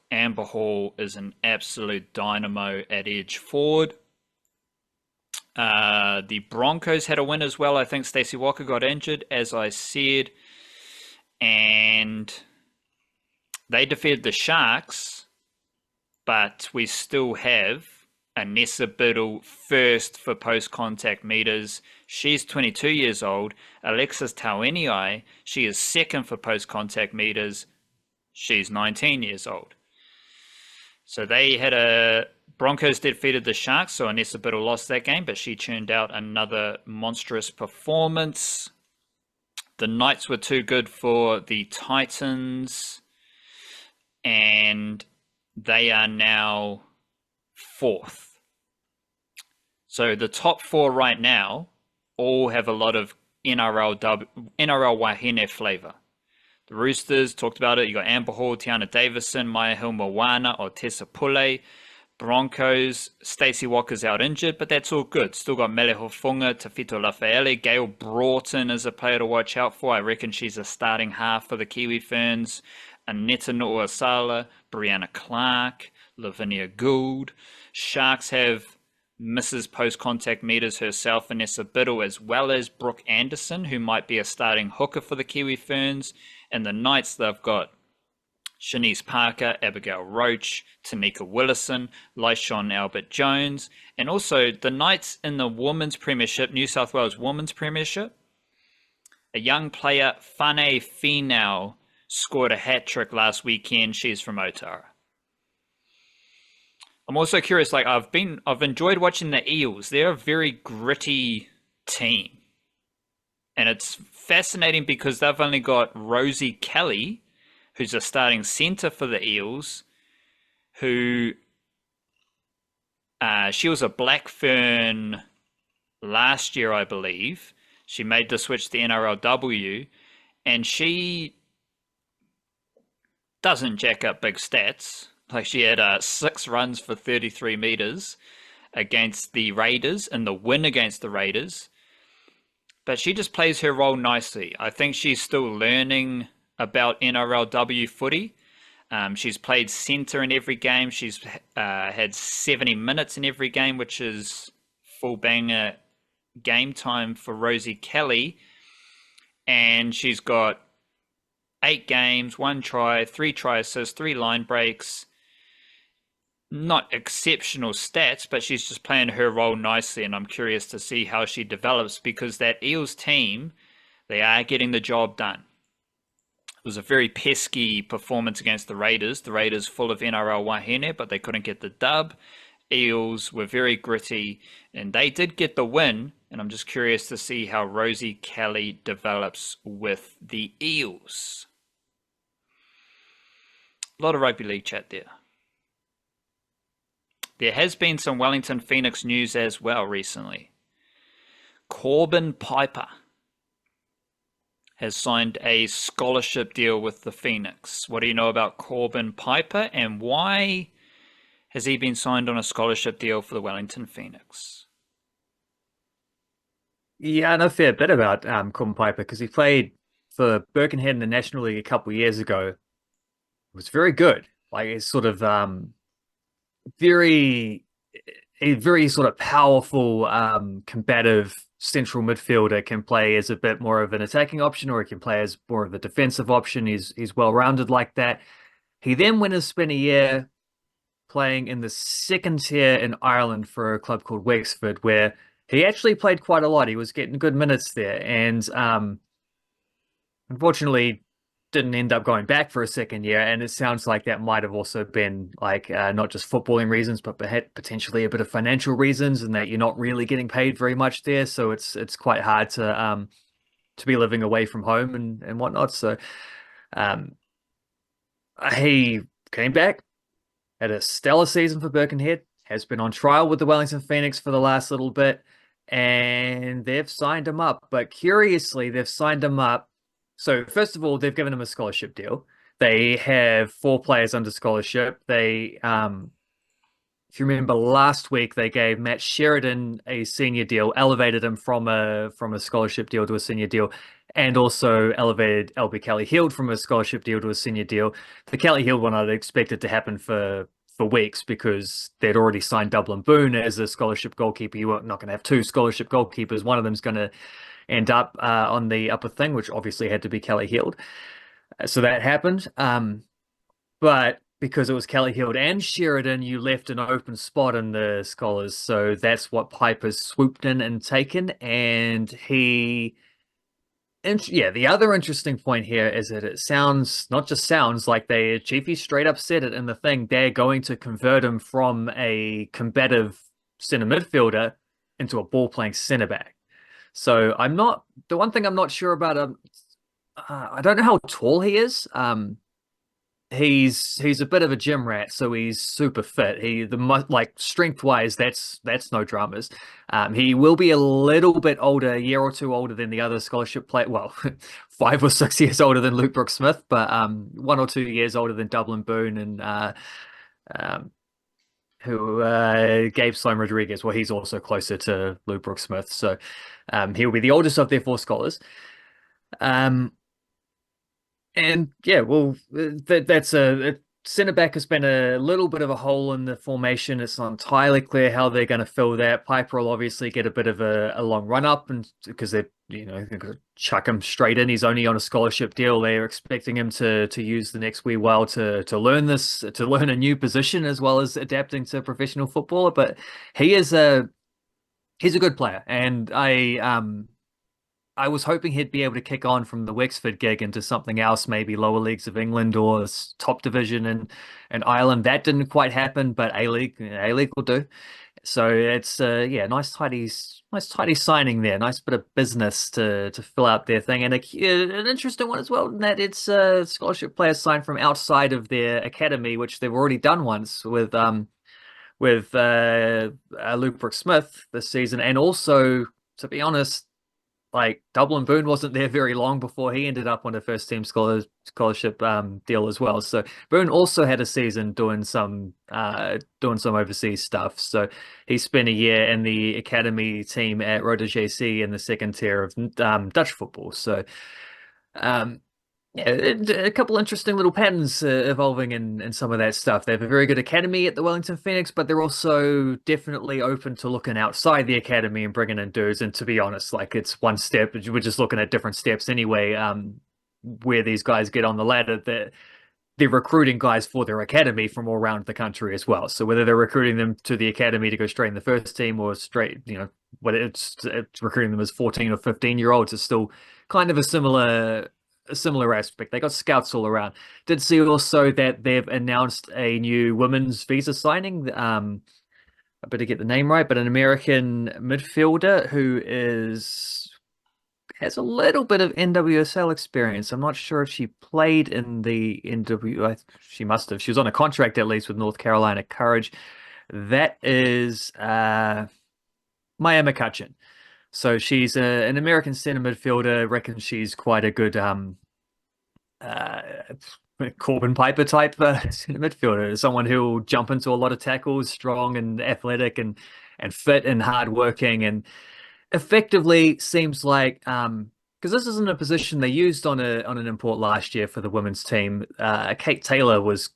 Amber Hall is an absolute dynamo at edge forward. The Broncos had a win as well. I think Stacey Walker got injured, as I said, and they defeated the Sharks, but we still have Anessa Biddle first for post-contact meters. She's 22 years old. Alexis Taueniai, she is second for post-contact meters. She's 19 years old. So they had a Broncos defeated the Sharks, so Anessa Biddle lost that game, but she churned out another monstrous performance. The Knights were too good for the Titans, and they are now 4th. So the top 4 right now all have a lot of NRLWahine flavour. The Roosters, talked about it. You got Amber Hall, Tiana Davison, Maya Hilmawana, or Tessa Pule. Broncos, Stacey Walker's out injured, but that's all good. Still got Mele Hofunga, Tafito Lafaele. Gail Broughton is a player to watch out for. I reckon she's a starting half for the Kiwi Ferns. Aneta Nu'uasala, Brianna Clark, Lavinia Gould. Sharks have Mrs. Post-Contact Meters herself, Anessa Biddle, as well as Brooke Anderson, who might be a starting hooker for the Kiwi Ferns. And the Knights, they've got Shanice Parker, Abigail Roach, Tanika Willison, Lyshon Albert-Jones, and also the Knights in the Women's Premiership, New South Wales Women's Premiership. A young player, Fane Finau, scored a hat-trick last weekend. She's from Otara. I'm also curious, like I've enjoyed watching the Eels. They're a very gritty team. And it's fascinating because they've only got Rosie Kelly, who's a starting centre for the Eels, who she was a Black Fern last year, I believe. She made the switch to NRLW, and she doesn't jack up big stats. Like she had 6 runs for 33 meters against the Raiders in the win against the Raiders. But she just plays her role nicely. I think she's still learning about NRLW footy. She's played centre in every game. She's had 70 minutes in every game, which is full banger game time for Rosie Kelly. And she's got 8 games, 1 try, 3 try assists, 3 line breaks. Not exceptional stats, but she's just playing her role nicely, and I'm curious to see how she develops because that Eels team, they are getting the job done. It was a very pesky performance against the Raiders. The Raiders full of NRLWahine, but they couldn't get the dub. Eels were very gritty, and they did get the win, and I'm just curious to see how Rosie Kelly develops with the Eels. A lot of rugby league chat there. There has been some Wellington Phoenix news as well recently. Corbin Piper has signed a scholarship deal with the Phoenix. What do you know about Corbin Piper, and why has he been signed on a scholarship deal for the Wellington Phoenix? Yeah, I know a fair bit about Corbin Piper because he played for Birkenhead in the National League a couple of years ago. It was very good. Like it's sort of very sort of powerful, combative central midfielder. Can play as a bit more of an attacking option, or he can play as more of a defensive option. He's well-rounded like that. He then went and spent a year playing in the second tier in Ireland for a club called Wexford, where he actually played quite a lot. He was getting good minutes there, and unfortunately didn't end up going back for a second year. And it sounds like that might have also been like not just footballing reasons, but potentially a bit of financial reasons, and that you're not really getting paid very much there. So it's quite hard to be living away from home and whatnot. So he came back, had a stellar season for Birkenhead, has been on trial with the Wellington Phoenix for the last little bit, and they've signed him up. But curiously, they've signed him up. So first of all, they've given him a scholarship deal. They have 4 players under scholarship. They if you remember last week, they gave Matt Sheridan a senior deal, elevated him from a scholarship deal to a senior deal, and also elevated LB Kelly Hield from a scholarship deal to a senior deal. The Kelly Hield one I'd expected to happen for weeks because they'd already signed Dublin Boone as a scholarship goalkeeper. You were not going to have two scholarship goalkeepers. One of them's going to end up on the upper thing, which obviously had to be Kelly Hield. So that happened. But because it was Kelly Hield and Sheridan, you left an open spot in the scholars. So that's what Piper's swooped in and taken. And the other interesting point here is that it sounds, not just sounds, like Chiefy straight up said it in the thing. They're going to convert him from a combative center midfielder into a ball playing center back. So the one thing I'm not sure about him, I don't know how tall he is. He's a bit of a gym rat, so he's super fit. Strength wise, that's no dramas. He will be a little bit older, a year or two older than the other scholarship player. Well, 5 or 6 years older than Luke Brooks-Smith, but 1 or 2 years older than Dublin Boone and Gabe Sloan Rodriguez. Well, he's also closer to Luke Brooks-Smith, so he'll be the oldest of their 4 scholars. And yeah, well, that's a centre back has been a little bit of a hole in the formation. It's not entirely clear how they're going to fill that. Piper will obviously get a bit of a long run up, and because they're going to chuck him straight in. He's only on a scholarship deal. They're expecting him to use the next wee while to learn a new position as well as adapting to professional football. But he's a good player, and I was hoping he'd be able to kick on from the Wexford gig into something else, maybe lower leagues of England or top division in Ireland. That didn't quite happen, but A-League will do. So it's nice tidy signing there. Nice bit of business to fill out their thing, and an interesting one as well. In that it's scholarship players signed from outside of their academy, which they've already done once with Luke Brooks-Smith this season, and also, to be honest, like Dublin Boone wasn't there very long before he ended up on a first team scholarship deal as well. So Boone also had a season doing some overseas stuff. So he spent a year in the academy team at Roda JC in the second tier of Dutch football. So a couple interesting little patterns evolving in some of that stuff. They have a very good academy at the Wellington Phoenix, but they're also definitely open to looking outside the academy and bringing in dudes. And to be honest, like, it's one step. We're just looking at different steps anyway, where these guys get on the ladder. They're recruiting guys for their academy from all around the country as well. So whether they're recruiting them to the academy to go straight in the first team or straight, whether it's recruiting them as 14 or 15-year-olds, is still kind of a similar aspect. They got scouts all around. Did see also that they've announced a new women's visa signing. I better get the name right, but an American midfielder who has a little bit of NWSL experience. I'm not sure if she played in the she must have. She was on a contract at least with North Carolina Courage. That is Maya McCutcheon. So she's an American center midfielder. Reckon she's quite a good Corbin Piper type center midfielder. Someone who'll jump into a lot of tackles, strong and athletic and fit and hardworking, and effectively seems like because this isn't a position they used on an import last year for the women's team. Kate Taylor was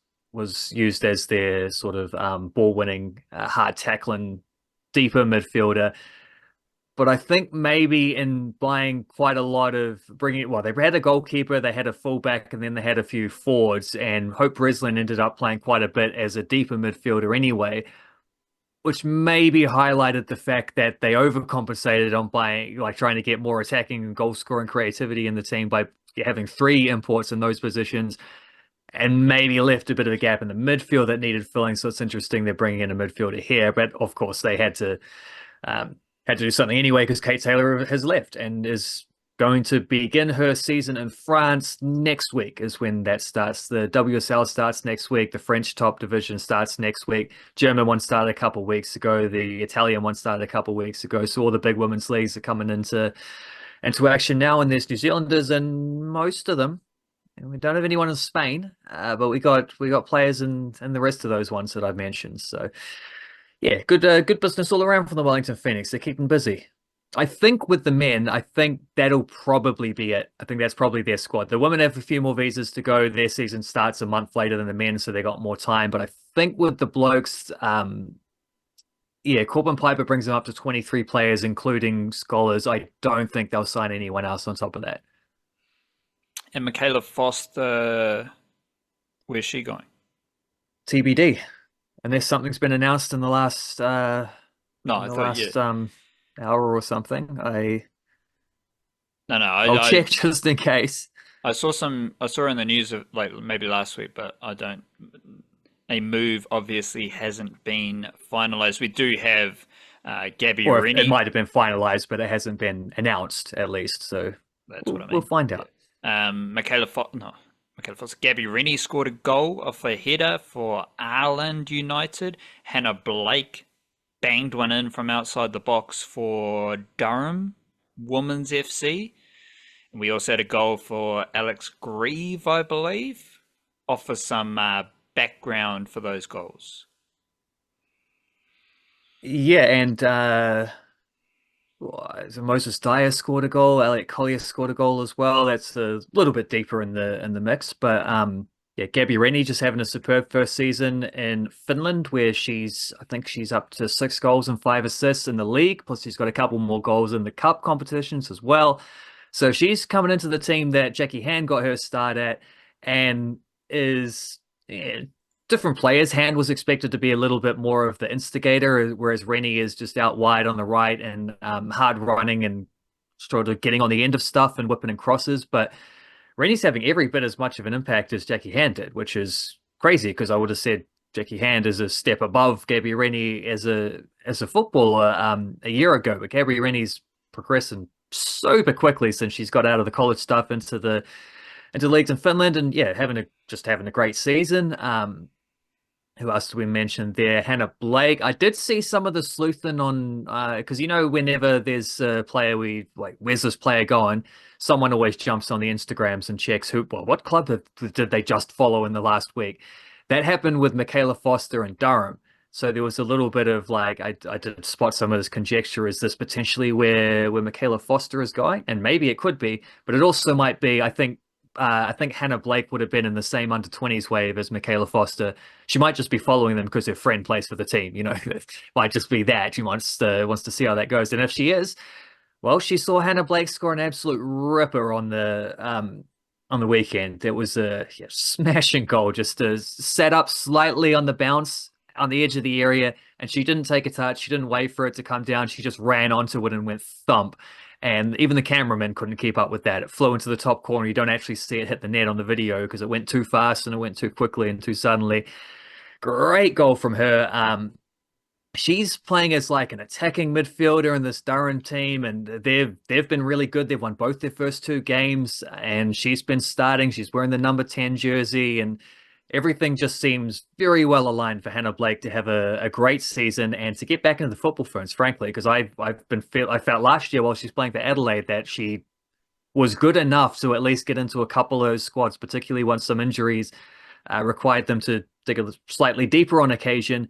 used as their sort of ball winning, hard tackling, deeper midfielder. But I think maybe in buying quite a lot of they had a goalkeeper, they had a fullback, and then they had a few forwards, and Hope Breslin ended up playing quite a bit as a deeper midfielder anyway, which maybe highlighted the fact that they overcompensated on trying to get more attacking and goal scoring creativity in the team by having 3 imports in those positions, and maybe left a bit of a gap in the midfield that needed filling. So it's interesting they're bringing in a midfielder here, but of course they had to do something anyway because Kate Taylor has left and is going to begin her season in France next week is when that starts. The WSL starts next week. The French top division starts next week. German one started a couple of weeks ago. The Italian one started a couple of weeks ago. So all the big women's leagues are coming into action now, and there's New Zealanders in most of them. And we don't have anyone in Spain, but we got players in the rest of those ones that I've mentioned. So Yeah, good business all around from the Wellington Phoenix. They're keeping busy. I think with the men, I think that'll probably be it. I think that's probably their squad. The women have a few more visas to go. Their season starts a month later than the men, so they got more time. But I think with the blokes, yeah, Corbin Piper brings them up to 23 players, including scholars. I don't think they'll sign anyone else on top of that. And Michaela Foster, where's she going? TBD, unless something's been announced in the last No, I thought yeah. hour or something. No, no. I'll check just in case. I saw some. I saw in the news of like maybe last week, but I don't. A move obviously hasn't been finalized. We do have Gabi Or Rennie. it might have been finalized, but it hasn't been announced at least. So That's what I mean. we'll find out. Michaela Foster. Gabi Rennie scored a goal off a header for Ireland United. Hannah Blake banged one in from outside the box for Durham Women's FC. And we also had a goal for Alex Grieve, I believe. Offer some background for those goals. Yeah, and Moses Dyer scored a goal. Alec Collier scored a goal as well. That's a little bit deeper in the mix, but yeah, Gabi Rennie just having a superb first season in Finland, where I think she's up to 6 goals and 5 assists in the league. Plus, she's got a couple more goals in the cup competitions as well. So she's coming into the team that Jackie Hand got her start at, and is different players. Hand was expected to be a little bit more of the instigator, whereas Rennie is just out wide on the right and hard running and sort of getting on the end of stuff and whipping and crosses. But Rennie's having every bit as much of an impact as Jackie Hand did, which is crazy because I would have said Jackie Hand is a step above Gabi Rennie as a footballer a year ago. But Gabi Rennie's progressing super quickly since she's got out of the college stuff into leagues in Finland, and yeah, having a great season. Who else do we mention there? Hannah Blake. I did see some of the sleuthing on because whenever there's a player where's this player going, someone always jumps on the Instagrams and checks what club did they just follow in the last week. That happened with Michaela Foster and Durham. So there was a little bit of I did spot some of this conjecture. Is this potentially where Michaela Foster is going? And maybe it could be, but it also might be. I think Hannah Blake would have been in the same under-20s wave as Michaela Foster. She might just be following them because her friend plays for the team. It might just be that she wants to see how that goes. And if she is, well, she saw Hannah Blake score an absolute ripper on the weekend. It was a smashing goal, just set up slightly on the bounce on the edge of the area, and she didn't take a touch. She didn't wait for it to come down. She just ran onto it and went thump. And even the cameraman couldn't keep up with that. It flew into the top corner. You don't actually see it hit the net on the video because it went too fast and it went too quickly and too suddenly. Great goal from her. She's playing as an attacking midfielder in this Durham team, and they've been really good. They've won both their first 2 games, and she's been starting. She's wearing the number 10 jersey, and everything just seems very well aligned for Hannah Blake to have a great season and to get back into the football ferns, frankly, because I felt last year while she's playing for Adelaide that she was good enough to at least get into a couple of those squads, particularly once some injuries required them to dig slightly deeper on occasion.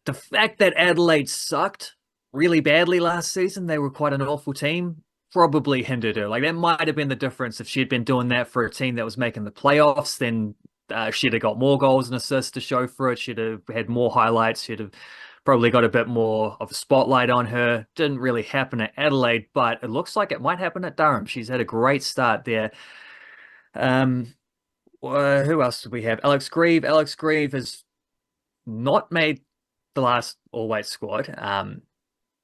The fact that Adelaide sucked really badly last season, they were quite an awful team, probably hindered her. That might have been the difference. If she had been doing that for a team that was making the playoffs, then she'd have got more goals and assists to show for it. She'd have had more highlights. She'd have probably got a bit more of a spotlight on her. Didn't really happen at Adelaide, but it looks like it might happen at Durham. She's had a great start there. Who else do we have? Alex Grieve. Alex Grieve has not made the last all-white squad.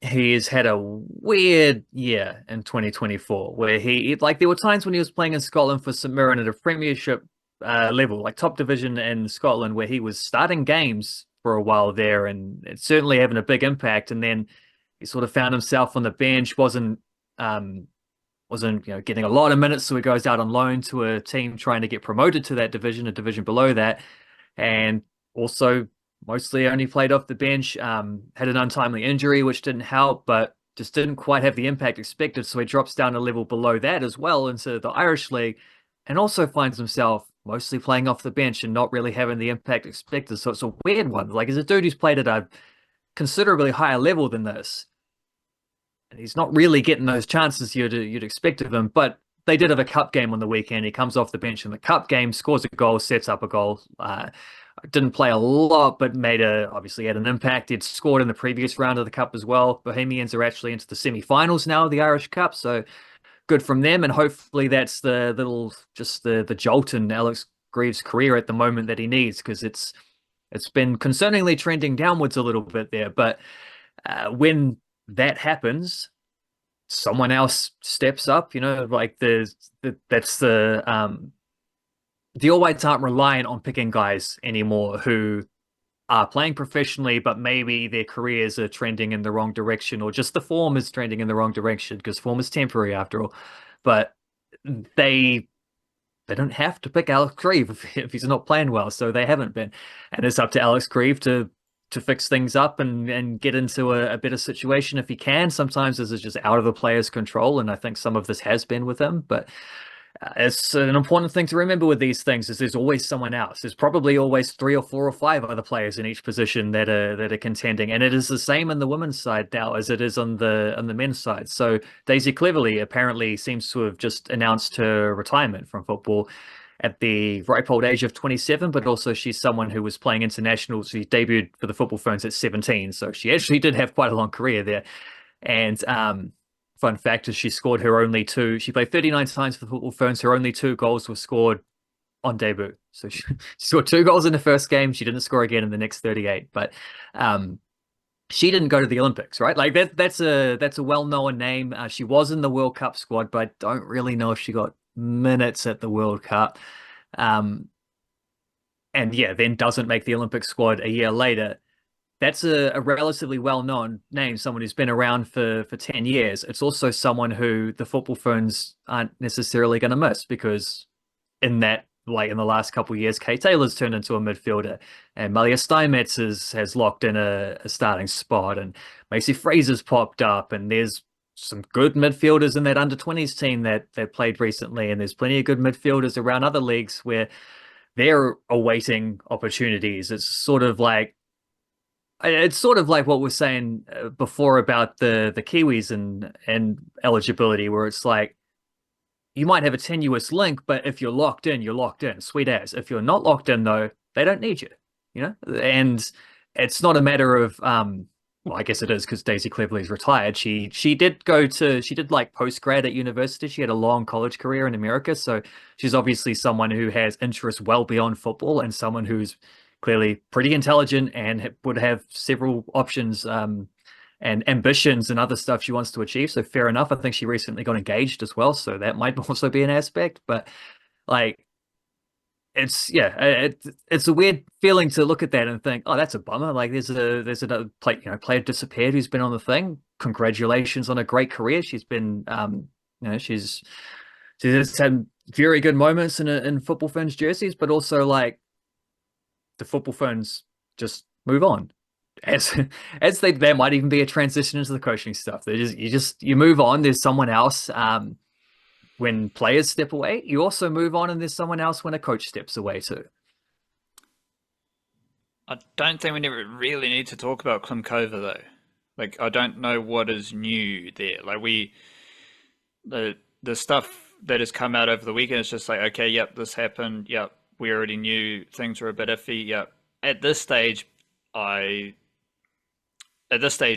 He has had a weird year in 2024 where there were times when he was playing in Scotland for St Mirren at a premiership level, top division in Scotland, where he was starting games for a while there and it's certainly having a big impact. And then he sort of found himself on the bench, wasn't getting a lot of minutes, so he goes out on loan to a team trying to get promoted to that division, a division below that, and also mostly only played off the bench, had an untimely injury, which didn't help, but just didn't quite have the impact expected. So he drops down a level below that as well into the Irish League and also finds himself mostly playing off the bench and not really having the impact expected. So it's a weird one. Like, as a dude who's played at a considerably higher level than this, and he's not really getting those chances you'd expect of him. But they did have a cup game on the weekend. He comes off the bench in the cup game, scores a goal, sets up a goal. Didn't play a lot, but obviously had an impact. He'd scored in the previous round of the cup as well. Bohemians are actually into the semi-finals now of the Irish Cup, so good from them. And hopefully that's the jolt in Alex Greaves' career at the moment that he needs, because it's been concerningly trending downwards a little bit there. But when that happens, someone else steps up. Like the All Whites aren't reliant on picking guys anymore who are playing professionally, but maybe their careers are trending in the wrong direction, or just the form is trending in the wrong direction, because form is temporary after all. But they don't have to pick Alex Greaves if he's not playing well, so they haven't been. And it's up to Alex Greaves to fix things up and get into a better situation if he can. Sometimes this is just out of the player's control, and I think some of this has been with him. But it's an important thing to remember with these things is there's always someone else. There's probably always 3 or 4 or 5 other players in each position that are contending, and it is the same on the women's side now as it is on the men's side. So Daisy Cleverly apparently seems to have just announced her retirement from football at the ripe old age of 27, but also she's someone who was playing international. She debuted for the Football Ferns at 17, so she actually did have quite a long career there. And fun fact is she scored her only 2. She played 39 times for the Football Ferns. Her only 2 goals were scored on debut. So she scored 2 goals in the first game. She didn't score again in the next 38. But she didn't go to the Olympics, right? Like that's a well-known name. She was in the World Cup squad, but I don't really know if she got minutes at the World Cup. And yeah, then doesn't make the Olympic squad a year later. That's a relatively well-known name, someone who's been around for 10 years. It's also someone who the Football Ferns aren't necessarily going to miss, because in the last couple of years, Kay Taylor's turned into a midfielder, and Malia Steinmetz has locked in a starting spot, and Macy Fraser's popped up, and there's some good midfielders in that under-20s team that played recently, and there's plenty of good midfielders around other leagues where they're awaiting opportunities. It's sort of like what we're saying before about the Kiwis and eligibility, where it's like you might have a tenuous link, but if you're locked in, you're locked in. Sweet as. If you're not locked in, though, they don't need you. And it's not a matter of well, I guess it is, because Daisy Cleverly's retired. She did like post-grad at university. She had a long college career in America, so she's obviously someone who has interests well beyond football, and someone who's clearly pretty intelligent and would have several options and ambitions and other stuff she wants to achieve. So fair enough. I think she recently got engaged as well, so that might also be an aspect. But like, it's a weird feeling to look at that and think, oh, that's a bummer. Like there's another player disappeared who's been on the thing. Congratulations on a great career. She's been she's had very good moments in Football Ferns jerseys, but also like the Football Ferns just move on. As there might even be a transition into the coaching stuff. You move on. There's someone else. When players step away, you also move on, and there's someone else when a coach steps away too. I don't think we really need to talk about Klimkova though. Like, I don't know what is new there. Like the stuff that has come out over the weekend is just like, okay, yep, this happened. Yep, we already knew things were a bit iffy. Yep. At this stage,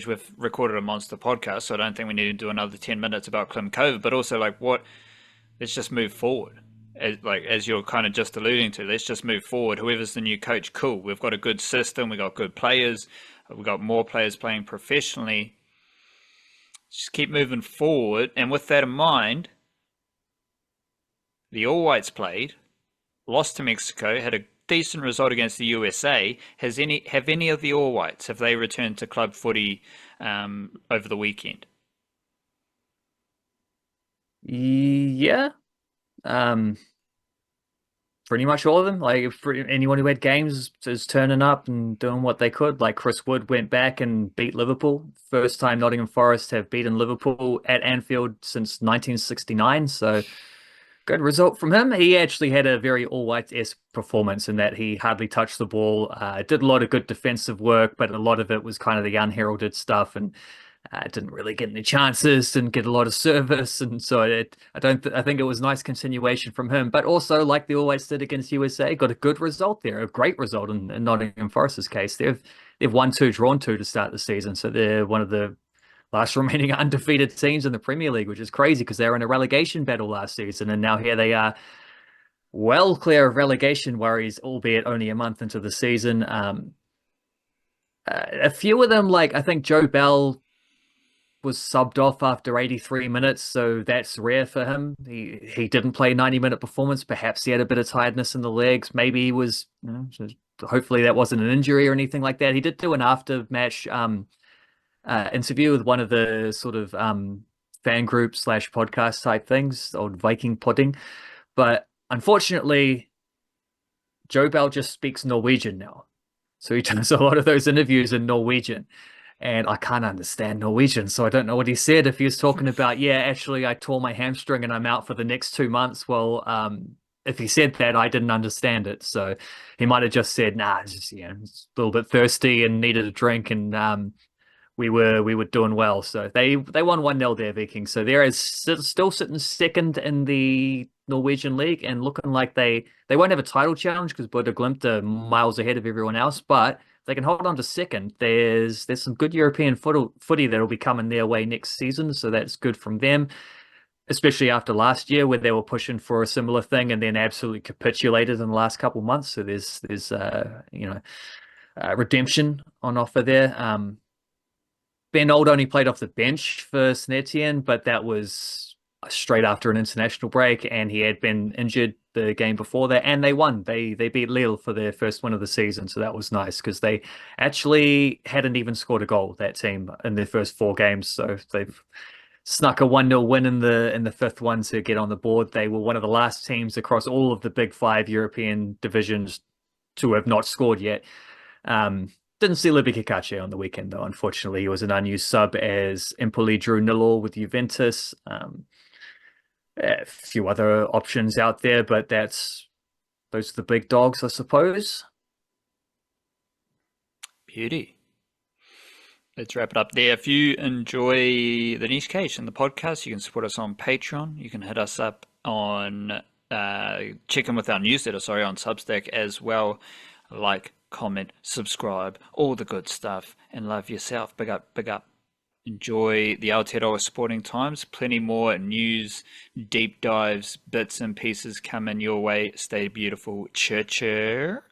we've recorded a monster podcast, so I don't think we need to do another 10 minutes about Klimkova. But also, like, let's just move forward. As you're kind of just alluding to, let's just move forward. Whoever's the new coach, cool. We've got a good system. We've got good players. We've got more players playing professionally. Just keep moving forward. And with that in mind, the All Whites played, lost to Mexico, had a decent result against the USA. Have any of the All Whites, have they returned to club footy over the weekend? Yeah. Pretty much all of them. Like, for anyone who had games is turning up and doing what they could. Like, Chris Wood went back and beat Liverpool. First time Nottingham Forest have beaten Liverpool at Anfield since 1969. So Good result from him. He actually had a very All Whites-esque performance in that he hardly touched the ball, did a lot of good defensive work, but a lot of it was kind of the unheralded stuff, and didn't really get any chances, didn't get a lot of service, and so I think it was nice continuation from him. But also, like they always did against USA, got a good result there, a great result in Nottingham Forest's case. They've won 2, drawn 2 to start the season, so they're one of the last remaining undefeated teams in the Premier League, which is crazy because they were in a relegation battle last season, and now here they are, well clear of relegation worries, albeit only a month into the season. A few of them, like I think Joe Bell was subbed off after 83 minutes, so that's rare for him. He didn't play a 90-minute performance. Perhaps he had a bit of tiredness in the legs. Maybe he was, hopefully that wasn't an injury or anything like that. He did do an after-match interview with one of the sort of fan group / podcast type things, old Viking pudding. But unfortunately, Joe Bell just speaks Norwegian now. So he does a lot of those interviews in Norwegian. And I can't understand Norwegian, so I don't know what he said. If he was talking about, yeah, actually, I tore my hamstring and I'm out for the next 2 months. Well, if he said that, I didn't understand it. So he might have just said, nah, it's just, a little bit thirsty and needed a drink, and we were doing well. So they won 1-0 there, Vikings. So they're still sitting second in the Norwegian league and looking like they won't have a title challenge because Bodø Glimt are miles ahead of everyone else, but they can hold on to second. There's some good European footy that'll be coming their way next season, so that's good from them, especially after last year where they were pushing for a similar thing and then absolutely capitulated in the last couple of months. So there's redemption on offer there. Ben Old only played off the bench for St. but that was straight after an international break, and he had been injured the game before that, and they won. They beat Lille for their first win of the season, so that was nice because they actually hadn't even scored a goal, that team, in their first 4 games. So they've snuck a 1-0 win in the fifth one to get on the board. They were one of the last teams across all of the big 5 European divisions to have not scored yet. Didn't see McCutcheon on the weekend, though. Unfortunately, he was an unused sub as Empoli drew 0-0 with Juventus. A few other options out there, but those are the big dogs, I suppose. Beauty. Let's wrap it up there. If you enjoy the Niche Cage and the podcast, you can support us on Patreon. You can hit us up on check in with our newsletter, on Substack as well. Like, comment, subscribe, all the good stuff, and love yourself. Big up, big up. Enjoy the Aotearoa Sporting Times. Plenty more news, deep dives, bits and pieces coming your way. Stay beautiful. Churcher.